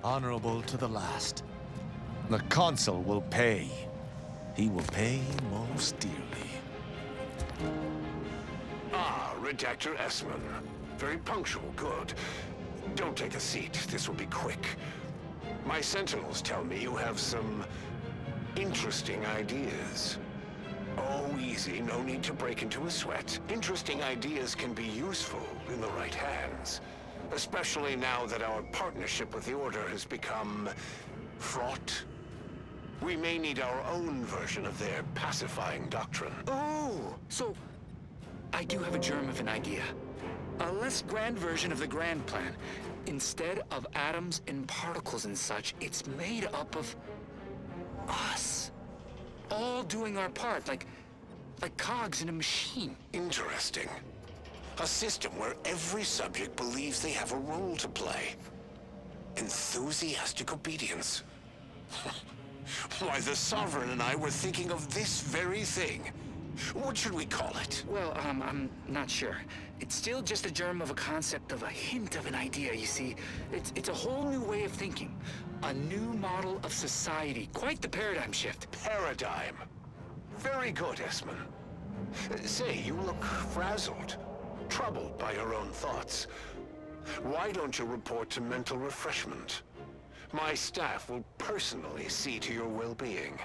Honorable to the last. The Consul will pay. He will pay most dearly. Ah, Redactor Esmond. Very punctual, good. Don't take a seat, this will be quick. My sentinels tell me you have some interesting ideas. Oh, easy, no need to break into a sweat. Interesting ideas can be useful in the right hands. Especially now that our partnership with the Order has become fraught. We may need our own version of their pacifying doctrine. Oh, so I do have a germ of an idea. A less grand version of the grand plan. Instead of atoms and particles and such, it's made up of us. All doing our part, like cogs in a machine. Interesting. A system where every subject believes they have a role to play. Enthusiastic obedience. Why, the Sovereign and I were thinking of this very thing. What should we call it? Well, I'm not sure. It's still just a germ of a concept, of a hint of an idea, you see. It's a whole new way of thinking. A new model of society. Quite the paradigm shift. Paradigm. Very good, Esmond. Say, you look frazzled, troubled by your own thoughts. Why don't you report to mental refreshment? My staff will personally see to your well-being.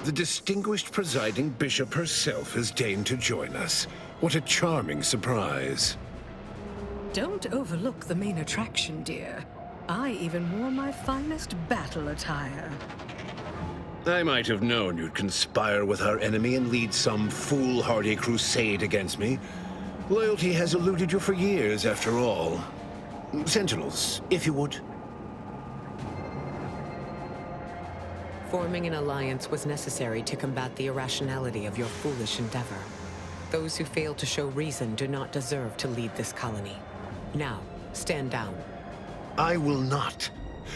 The distinguished presiding bishop herself has deigned to join us. What a charming surprise. Don't overlook the main attraction, dear. I even wore my finest battle attire. I might have known you'd conspire with our enemy and lead some foolhardy crusade against me. Loyalty has eluded you for years, after all. Sentinels, if you would. Forming an alliance was necessary to combat the irrationality of your foolish endeavor. Those who fail to show reason do not deserve to lead this colony. Now, stand down. I will not.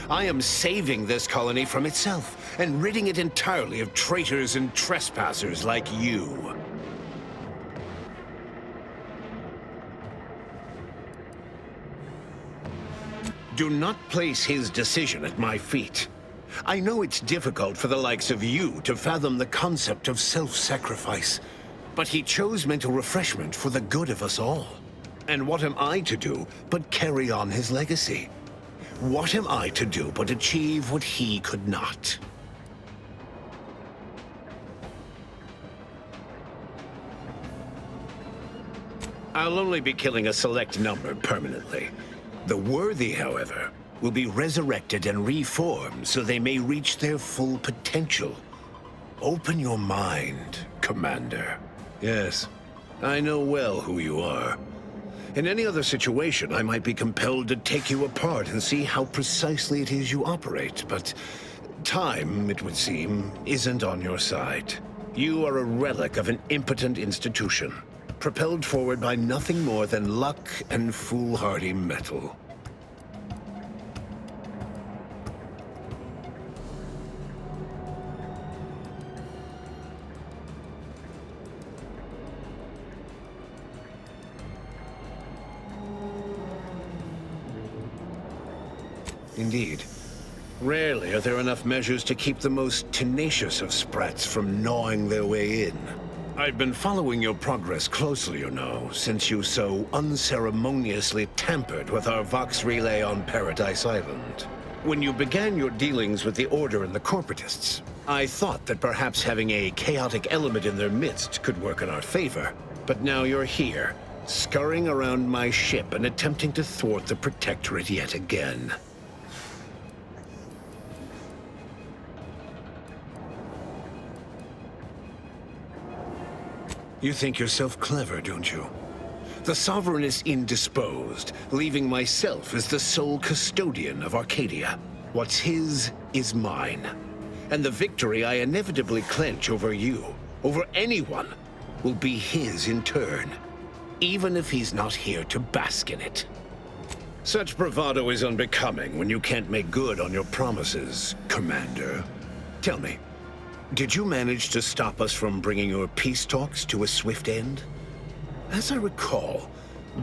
I am saving this colony from itself, and ridding it entirely of traitors and trespassers like you. Do not place his decision at my feet. I know it's difficult for the likes of you to fathom the concept of self-sacrifice, but he chose mental refreshment for the good of us all. And what am I to do but carry on his legacy? What am I to do but achieve what he could not? I'll only be killing a select number permanently. The worthy, however, will be resurrected and reformed so they may reach their full potential. Open your mind, Commander. Yes, I know well who you are. In any other situation, I might be compelled to take you apart and see how precisely it is you operate, but time, it would seem, isn't on your side. You are a relic of an impotent institution, propelled forward by nothing more than luck and foolhardy metal. Indeed. Rarely are there enough measures to keep the most tenacious of sprats from gnawing their way in. I've been following your progress closely, you know, since you so unceremoniously tampered with our Vox relay on Paradise Island. When you began your dealings with the Order and the Corporatists, I thought that perhaps having a chaotic element in their midst could work in our favor. But now you're here, scurrying around my ship and attempting to thwart the Protectorate yet again. You think yourself clever, don't you? The Sovereign is indisposed, leaving myself as the sole custodian of Arcadia. What's his is mine. And the victory I inevitably clench over you, over anyone, will be his in turn, even if he's not here to bask in it. Such bravado is unbecoming when you can't make good on your promises, Commander. Tell me, did you manage to stop us from bringing your peace talks to a swift end? As I recall,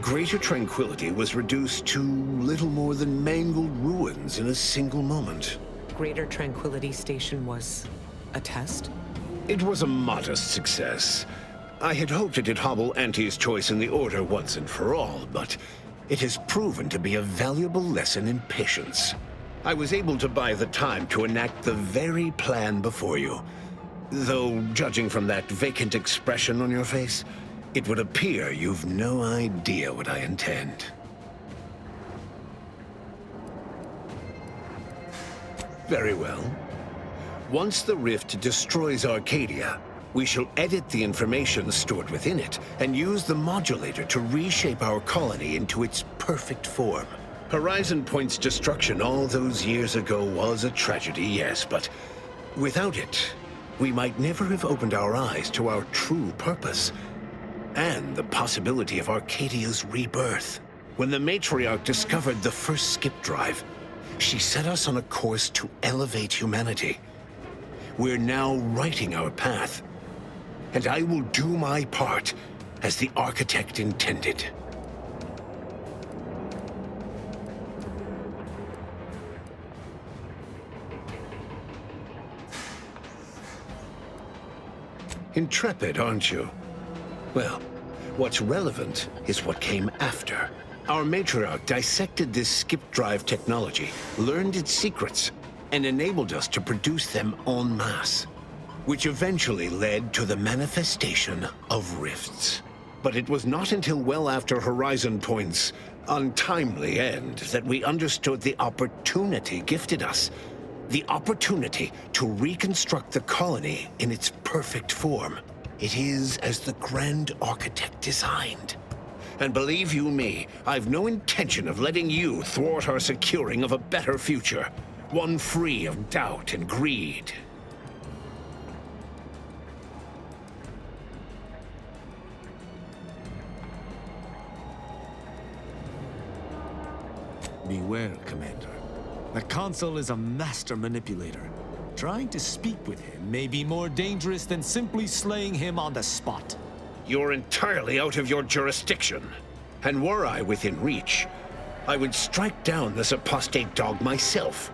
Greater Tranquility was reduced to little more than mangled ruins in a single moment. Greater Tranquility Station was a test? It was a modest success. I had hoped it'd hobble Auntie's choice in the Order once and for all, but it has proven to be a valuable lesson in patience. I was able to buy the time to enact the very plan before you. Though, judging from that vacant expression on your face, it would appear you've no idea what I intend. Very well. Once the rift destroys Arcadia, we shall edit the information stored within it and use the modulator to reshape our colony into its perfect form. Horizon Point's destruction all those years ago was a tragedy, yes, but without it, we might never have opened our eyes to our true purpose and the possibility of Arcadia's rebirth. When the Matriarch discovered the first skip drive, she set us on a course to elevate humanity. We're now writing our path, and I will do my part as the architect intended. Intrepid, aren't you? Well, what's relevant is what came after. Our matriarch dissected this skip drive technology, learned its secrets, and enabled us to produce them en masse, which eventually led to the manifestation of rifts. But it was not until well after Horizon Point's untimely end that we understood the opportunity gifted us. The opportunity to reconstruct the colony in its perfect form. It is as the Grand Architect designed. And believe you me, I've no intention of letting you thwart our securing of a better future. One free of doubt and greed. Beware, Commander. The Consul is a master manipulator. Trying to speak with him may be more dangerous than simply slaying him on the spot. You're entirely out of your jurisdiction. And were I within reach, I would strike down this apostate dog myself.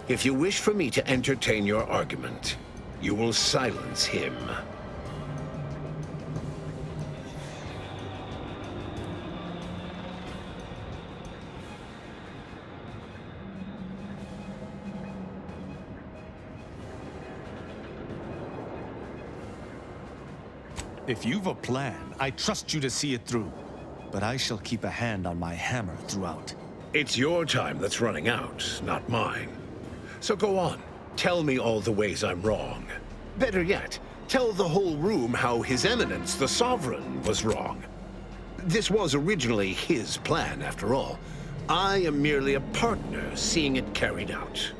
If you wish for me to entertain your argument, you will silence him. If you've a plan, I trust you to see it through. But I shall keep a hand on my hammer throughout. It's your time that's running out, not mine. So go on, tell me all the ways I'm wrong. Better yet, tell the whole room how His Eminence, the Sovereign, was wrong. This was originally his plan, after all. I am merely a partner seeing it carried out.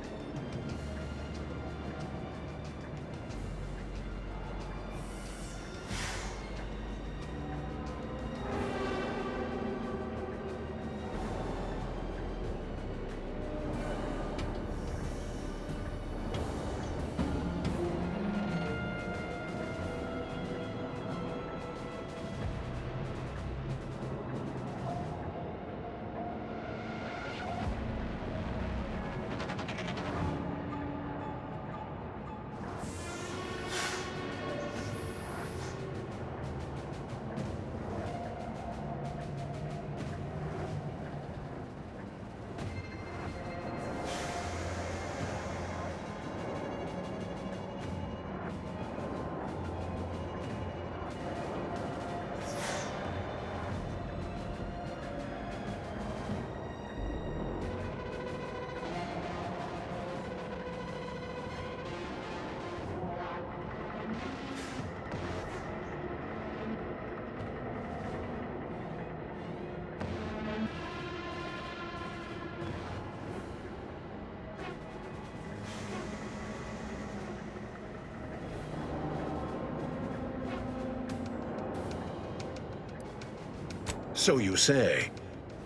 So you say.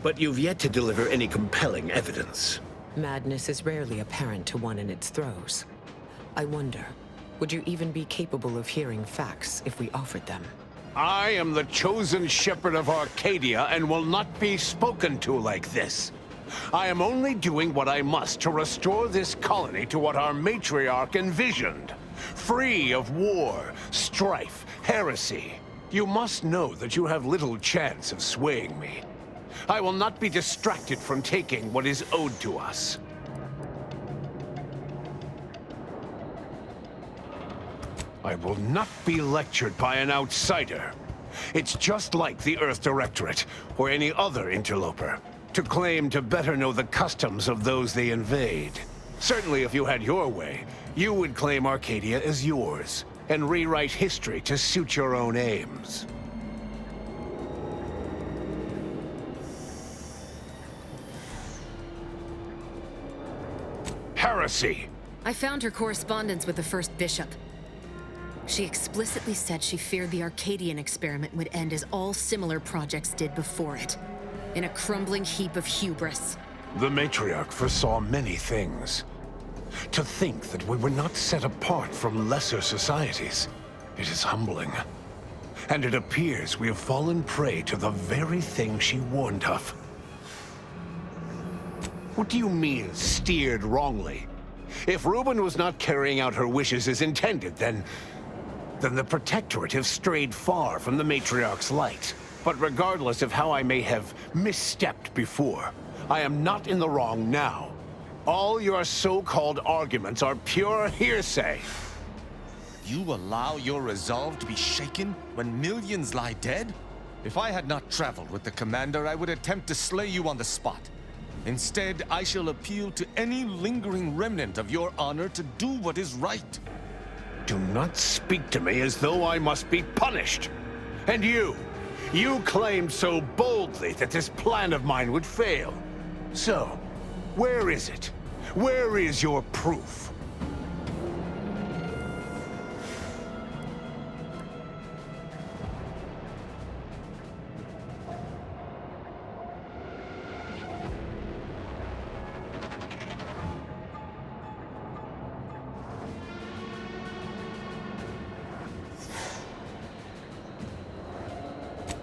But you've yet to deliver any compelling evidence. Madness is rarely apparent to one in its throes. I wonder, would you even be capable of hearing facts if we offered them? I am the chosen shepherd of Arcadia and will not be spoken to like this. I am only doing what I must to restore this colony to what our matriarch envisioned. Free of war, strife, heresy. You must know that you have little chance of swaying me. I will not be distracted from taking what is owed to us. I will not be lectured by an outsider. It's just like the Earth Directorate, or any other interloper, to claim to better know the customs of those they invade. Certainly if you had your way, you would claim Arcadia as yours, and rewrite history to suit your own aims. Heresy! I found her correspondence with the first bishop. She explicitly said she feared the Arcadian experiment would end as all similar projects did before it, in a crumbling heap of hubris. The matriarch foresaw many things. To think that we were not set apart from lesser societies, it is humbling. And it appears we have fallen prey to the very thing she warned of. What do you mean, steered wrongly? If Reuben was not carrying out her wishes as intended, then the Protectorate have strayed far from the Matriarch's light. But regardless of how I may have misstepped before, I am not in the wrong now. All your so-called arguments are pure hearsay. You allow your resolve to be shaken when millions lie dead? If I had not traveled with the Commander, I would attempt to slay you on the spot. Instead, I shall appeal to any lingering remnant of your honor to do what is right. Do not speak to me as though I must be punished. And you claimed so boldly that this plan of mine would fail. So, where is it? Where is your proof?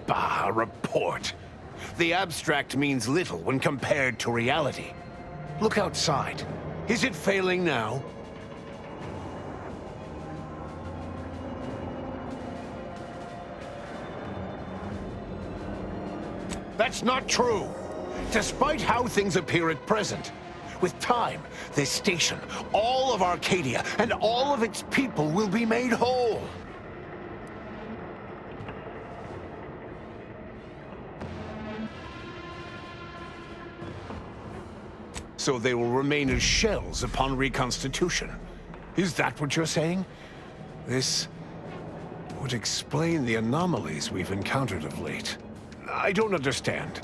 Bah, a report. The abstract means little when compared to reality. Look outside. Is it failing now? That's not true. Despite how things appear at present, with time, this station, all of Arcadia, and all of its people will be made whole. So they will remain as shells upon reconstitution. Is that what you're saying? This would explain the anomalies we've encountered of late. I don't understand.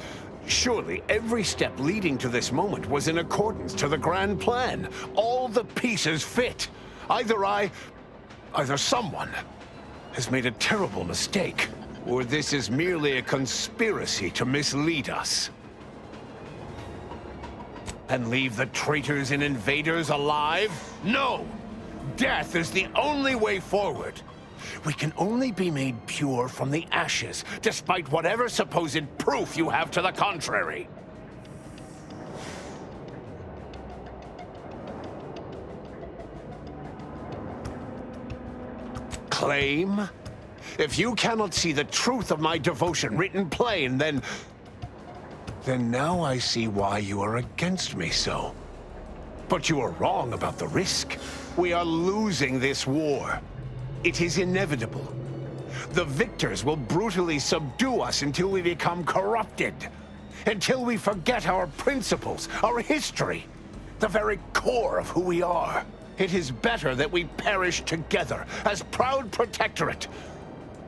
Surely every step leading to this moment was in accordance to the grand plan. All the pieces fit. Either someone has made a terrible mistake, or this is merely a conspiracy to mislead us. And leave the traitors and invaders alive? No! Death is the only way forward. We can only be made pure from the ashes, despite whatever supposed proof you have to the contrary. Claim? If you cannot see the truth of my devotion written plain, then now I see why you are against me so. But you are wrong about the risk. We are losing this war. It is inevitable. The victors will brutally subdue us until we become corrupted. Until we forget our principles, our history, the very core of who we are. It is better that we perish together as proud Protectorate,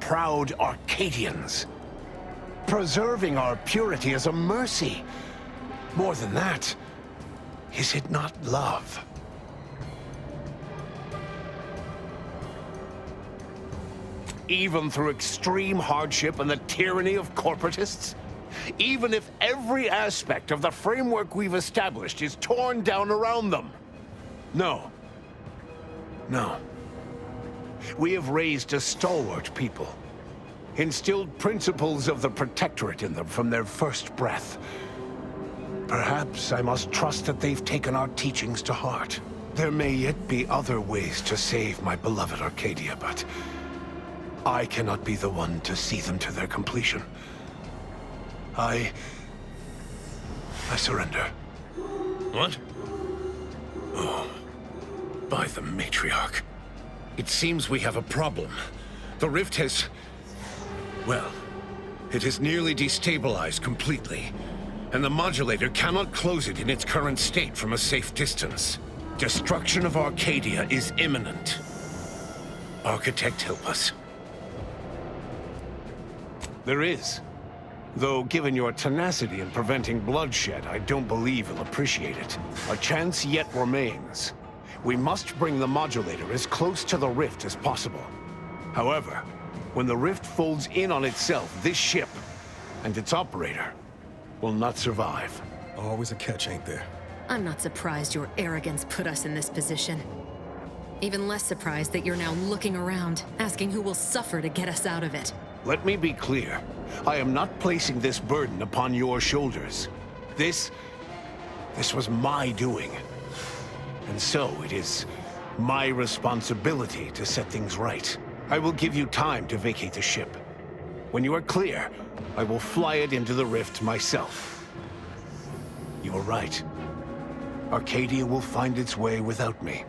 proud Arcadians. Preserving our purity is a mercy. More than that, is it not love? Even through extreme hardship and the tyranny of corporatists, even if every aspect of the framework we've established is torn down around them. No. No. We have raised a stalwart people, instilled principles of the Protectorate in them from their first breath. Perhaps I must trust that they've taken our teachings to heart. There may yet be other ways to save my beloved Arcadia, but I cannot be the one to see them to their completion. I surrender. What? Oh, by the Matriarch. It seems we have a problem. The rift has... well, it has nearly destabilized completely, and the modulator cannot close it in its current state from a safe distance. Destruction of Arcadia is imminent. Architect, help us. There is. Though, given your tenacity in preventing bloodshed, I don't believe you'll appreciate it. A chance yet remains. We must bring the modulator as close to the rift as possible. However, when the rift folds in on itself, this ship and its operator will not survive. Always a catch, ain't there? I'm not surprised your arrogance put us in this position. Even less surprised that you're now looking around, asking who will suffer to get us out of it. Let me be clear. I am not placing this burden upon your shoulders. This was my doing. And so it is my responsibility to set things right. I will give you time to vacate the ship. When you are clear, I will fly it into the rift myself. You are right. Arcadia will find its way without me.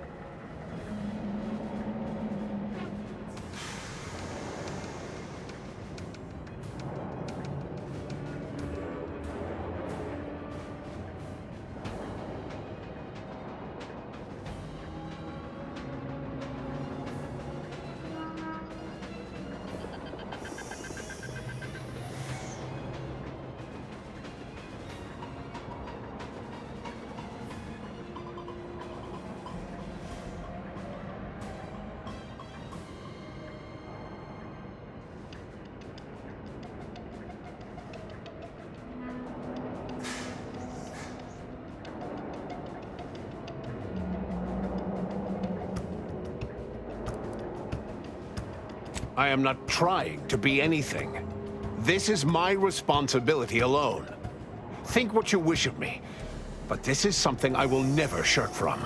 I am not trying to be anything. This is my responsibility alone. Think what you wish of me, but this is something I will never shirk from.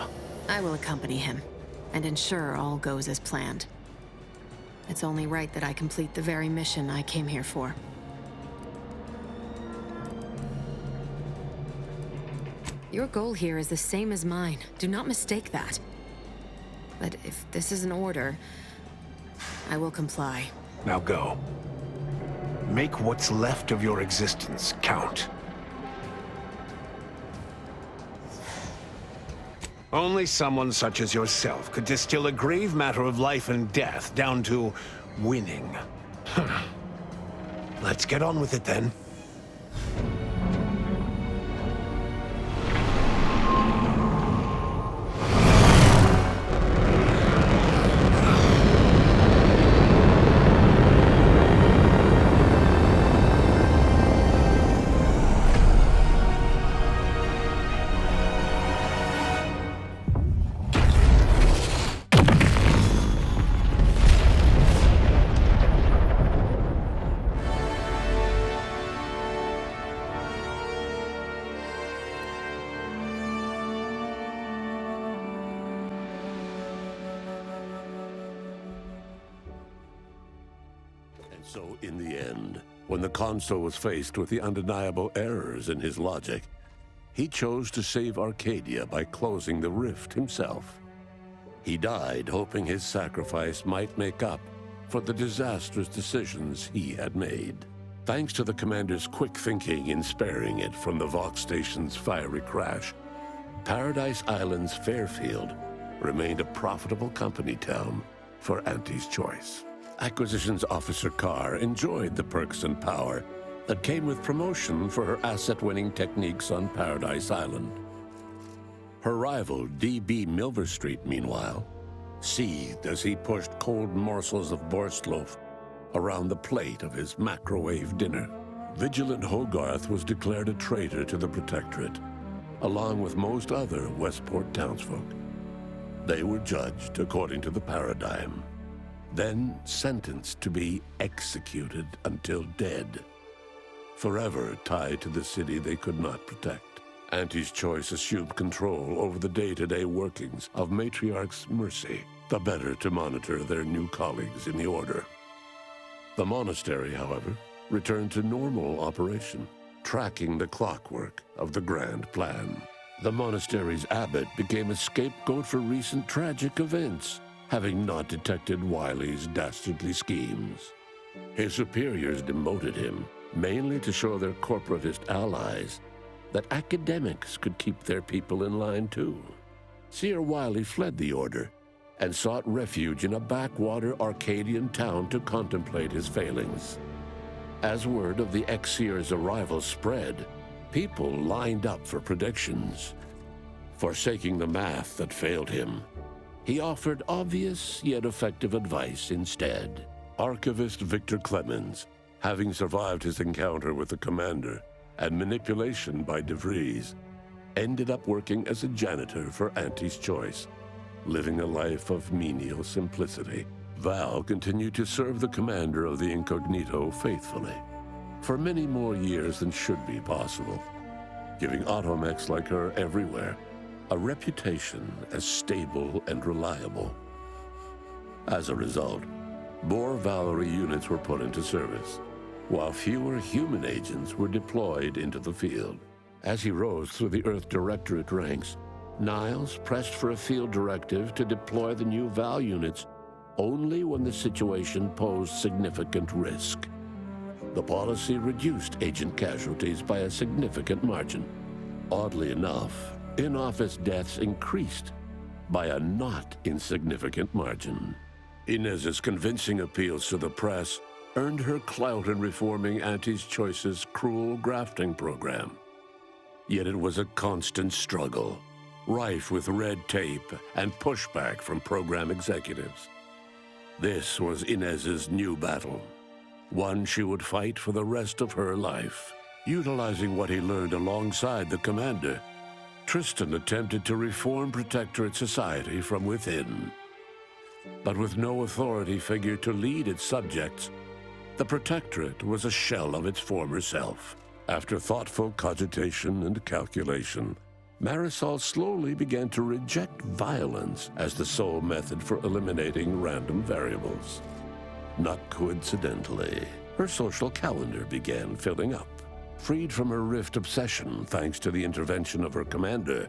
I will accompany him, and ensure all goes as planned. It's only right that I complete the very mission I came here for. Your goal here is the same as mine. Do not mistake that. But if this is an order, I will comply. Now go. Make what's left of your existence count. Only someone such as yourself could distill a grave matter of life and death down to winning. Let's get on with it then. So, in the end, when the Consul was faced with the undeniable errors in his logic, he chose to save Arcadia by closing the rift himself. He died hoping his sacrifice might make up for the disastrous decisions he had made. Thanks to the Commander's quick thinking in sparing it from the Vox Station's fiery crash, Paradise Island's Fairfield remained a profitable company town for Auntie's choice. Acquisitions Officer Carr enjoyed the perks and power that came with promotion for her asset-winning techniques on Paradise Island. Her rival, D.B. Milverstreet, meanwhile, seethed as he pushed cold morsels of borschtloaf around the plate of his macrowave dinner. Vigilant Hogarth was declared a traitor to the Protectorate, along with most other Westport townsfolk. They were judged according to the paradigm, then sentenced to be executed until dead, forever tied to the city they could not protect. Auntie's Choice assumed control over the day-to-day workings of Matriarch's Mercy, the better to monitor their new colleagues in the Order. The monastery, however, returned to normal operation, tracking the clockwork of the grand plan. The monastery's abbot became a scapegoat for recent tragic events, having not detected Wiley's dastardly schemes. His superiors demoted him, mainly to show their corporatist allies that academics could keep their people in line too. Seer Wiley fled the Order and sought refuge in a backwater Arcadian town to contemplate his failings. As word of the ex-seer's arrival spread, people lined up for predictions. Forsaking the math that failed him, he offered obvious yet effective advice instead. Archivist Victor Clemens, having survived his encounter with the commander and manipulation by DeVries, ended up working as a janitor for Auntie's Choice, living a life of menial simplicity. Val continued to serve the commander of the Incognito faithfully, for many more years than should be possible, giving automechs like her everywhere a reputation as stable and reliable. As a result, more Valerie units were put into service, while fewer human agents were deployed into the field. As he rose through the Earth Directorate ranks, Niles pressed for a field directive to deploy the new Val units only when the situation posed significant risk. The policy reduced agent casualties by a significant margin. Oddly enough, in-office deaths increased by a not insignificant margin. Inez's convincing appeals to the press earned her clout in reforming Auntie's Choice's cruel grafting program. Yet it was a constant struggle, rife with red tape and pushback from program executives. This was Inez's new battle, one she would fight for the rest of her life. Utilizing what he learned alongside the commander, Tristan attempted to reform Protectorate society from within. But with no authority figure to lead its subjects, the Protectorate was a shell of its former self. After thoughtful cogitation and calculation, Marisol slowly began to reject violence as the sole method for eliminating random variables. Not coincidentally, her social calendar began filling up. Freed from her rift obsession thanks to the intervention of her commander,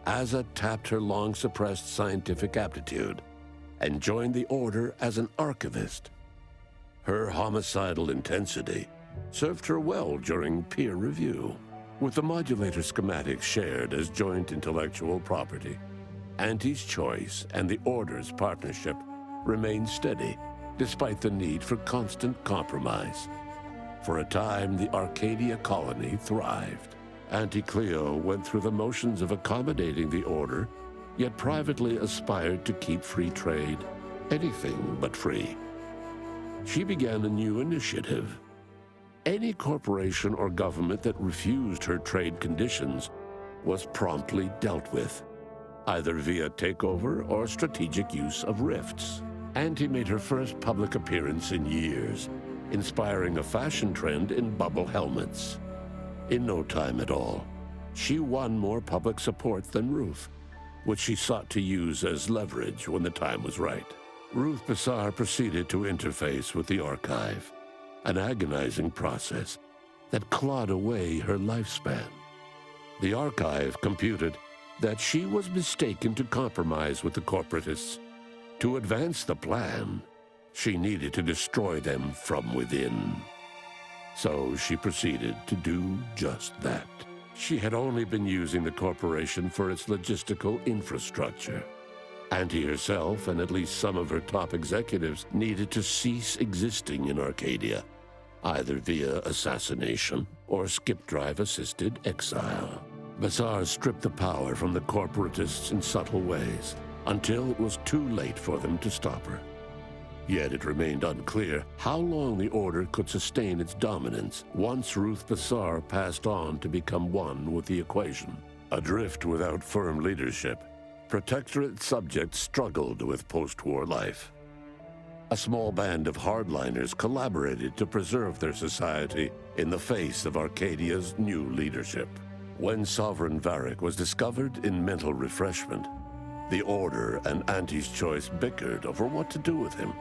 Aza tapped her long-suppressed scientific aptitude and joined the Order as an archivist. Her homicidal intensity served her well during peer review. With the modulator schematics shared as joint intellectual property, Auntie's Choice and the Order's partnership remained steady, despite the need for constant compromise. For a time, the Arcadia colony thrived. Auntie Cleo went through the motions of accommodating the Order, yet privately aspired to keep free trade anything but free. She began a new initiative. Any corporation or government that refused her trade conditions was promptly dealt with, either via takeover or strategic use of rifts. Auntie made her first public appearance in years, inspiring a fashion trend in bubble helmets. In no time at all, she won more public support than Ruth, which she sought to use as leverage when the time was right. Ruth Bassar proceeded to interface with the archive, an agonizing process that clawed away her lifespan. The archive computed that she was mistaken to compromise with the corporatists. To advance the plan, she needed to destroy them from within. So she proceeded to do just that. She had only been using the corporation for its logistical infrastructure. Auntie herself and at least some of her top executives needed to cease existing in Arcadia, either via assassination or skip-drive-assisted exile. Bassar stripped the power from the corporatists in subtle ways, until it was too late for them to stop her. Yet it remained unclear how long the Order could sustain its dominance once Ruth Bassar passed on to become one with the equation. Adrift without firm leadership, Protectorate subjects struggled with post-war life. A small band of hardliners collaborated to preserve their society in the face of Arcadia's new leadership. When Sovereign Varric was discovered in mental refreshment, the Order and Auntie's Choice bickered over what to do with him.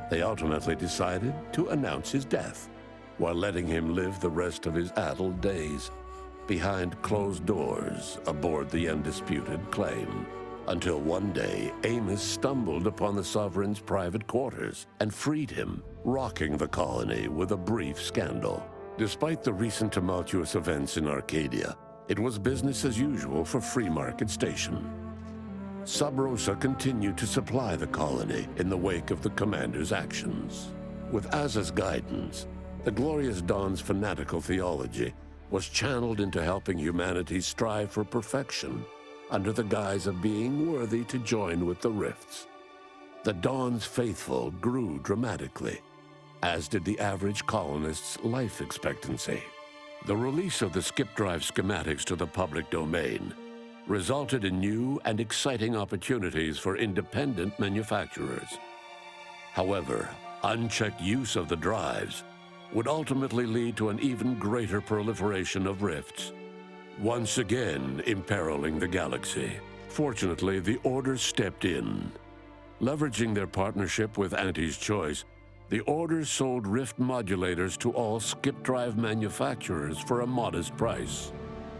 They ultimately decided to announce his death, while letting him live the rest of his addled days behind closed doors aboard the undisputed claim. Until one day, Amos stumbled upon the Sovereign's private quarters and freed him, rocking the colony with a brief scandal. Despite the recent tumultuous events in Arcadia, it was business as usual for Free Market Station. Sub Rosa continued to supply the colony in the wake of the commander's actions. With Azza's guidance, the Glorious Dawn's fanatical theology was channeled into helping humanity strive for perfection under the guise of being worthy to join with the Rifts. The Dawn's faithful grew dramatically, as did the average colonist's life expectancy. The release of the skip drive schematics to the public domain resulted in new and exciting opportunities for independent manufacturers. However, unchecked use of the drives would ultimately lead to an even greater proliferation of rifts, once again imperiling the galaxy. Fortunately, the Order stepped in. Leveraging their partnership with Auntie's Choice, the Order sold rift modulators to all skip drive manufacturers for a modest price,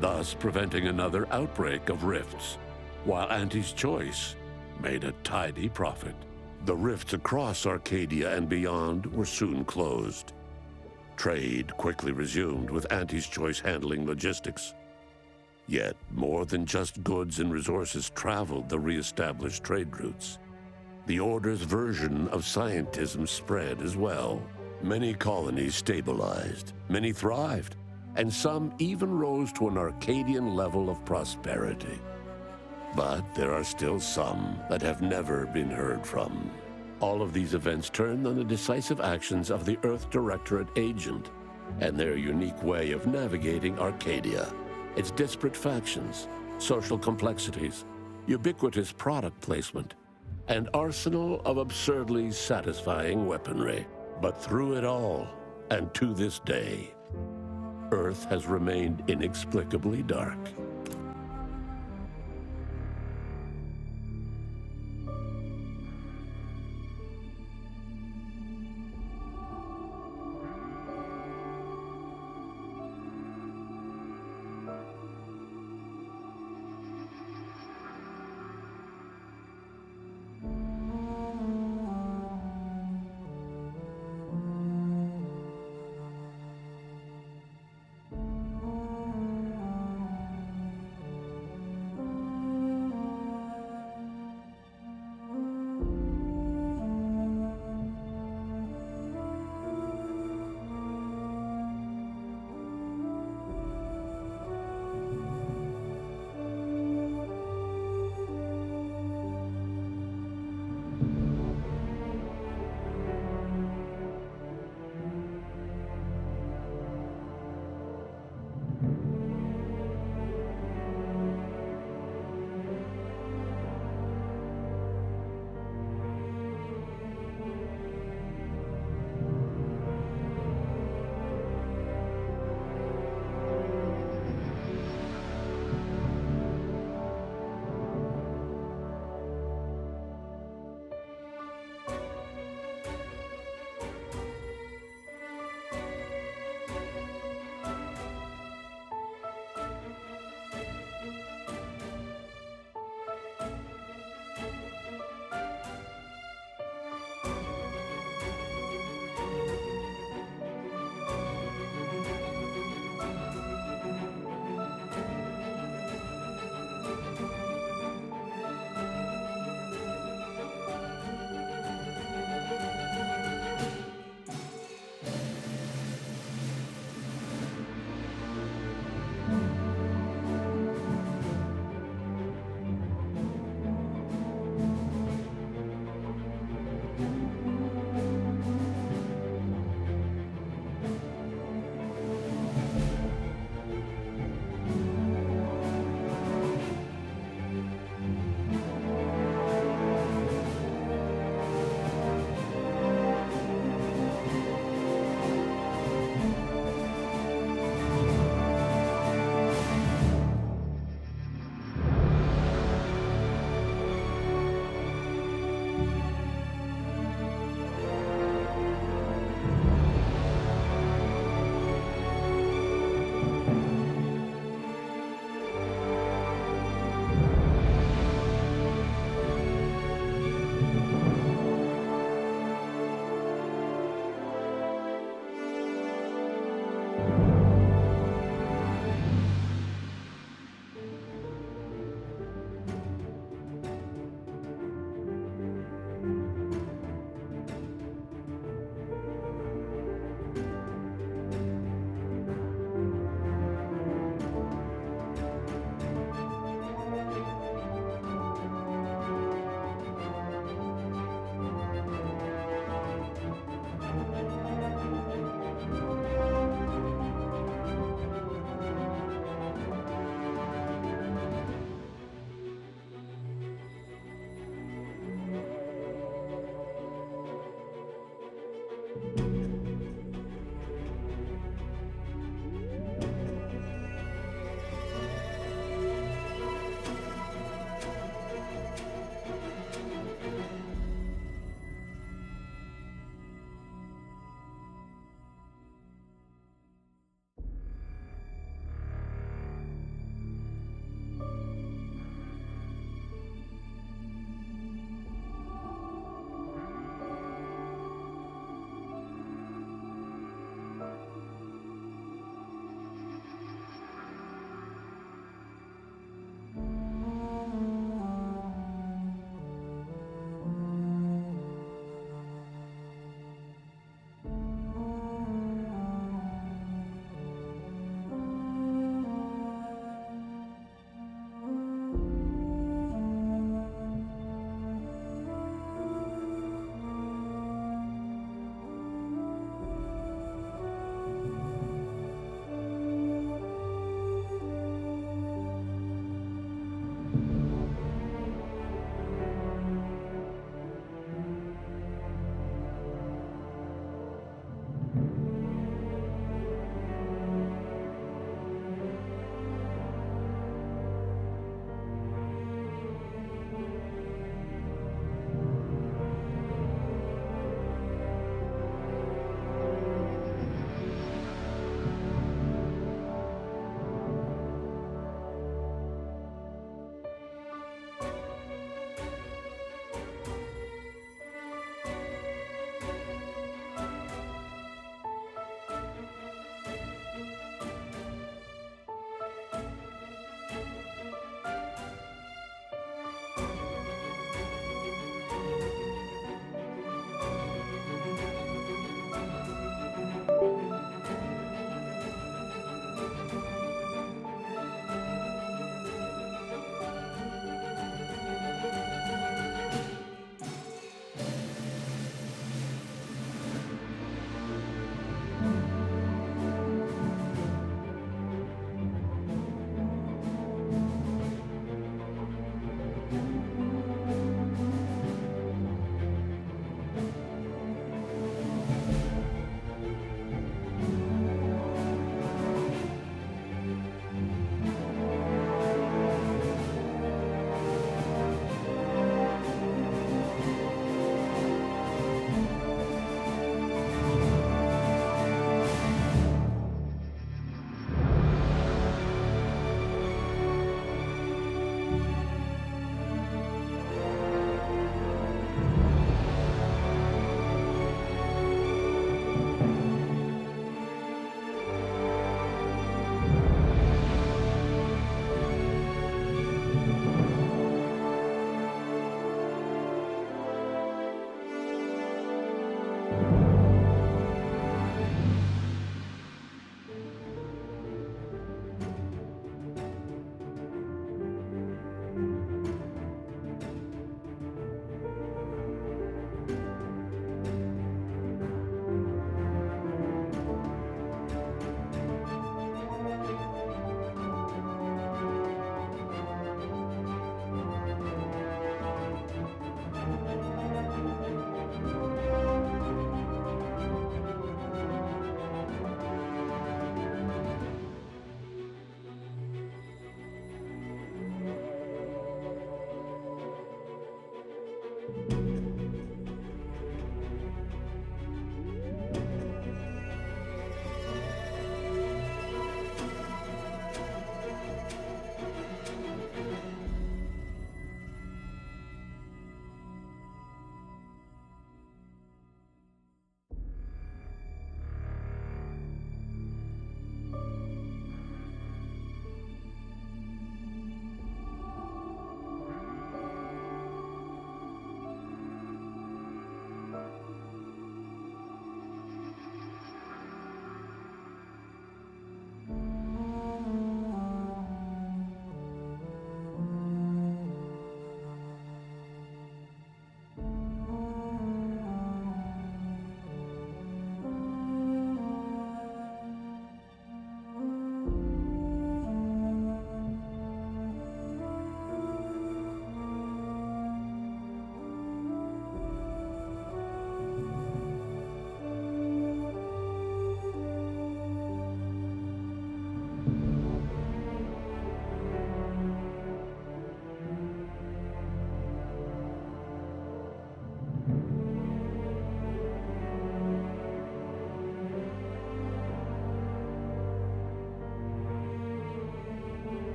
thus preventing another outbreak of rifts, while Auntie's Choice made a tidy profit. The rifts across Arcadia and beyond were soon closed. Trade quickly resumed, with Auntie's Choice handling logistics. Yet, more than just goods and resources traveled the re-established trade routes. The Order's version of scientism spread as well. Many colonies stabilized, many thrived, and some even rose to an Arcadian level of prosperity. But there are still some that have never been heard from. All of these events turned on the decisive actions of the Earth Directorate agent and their unique way of navigating Arcadia, its disparate factions, social complexities, ubiquitous product placement, and arsenal of absurdly satisfying weaponry. But through it all, and to this day, Earth has remained inexplicably dark.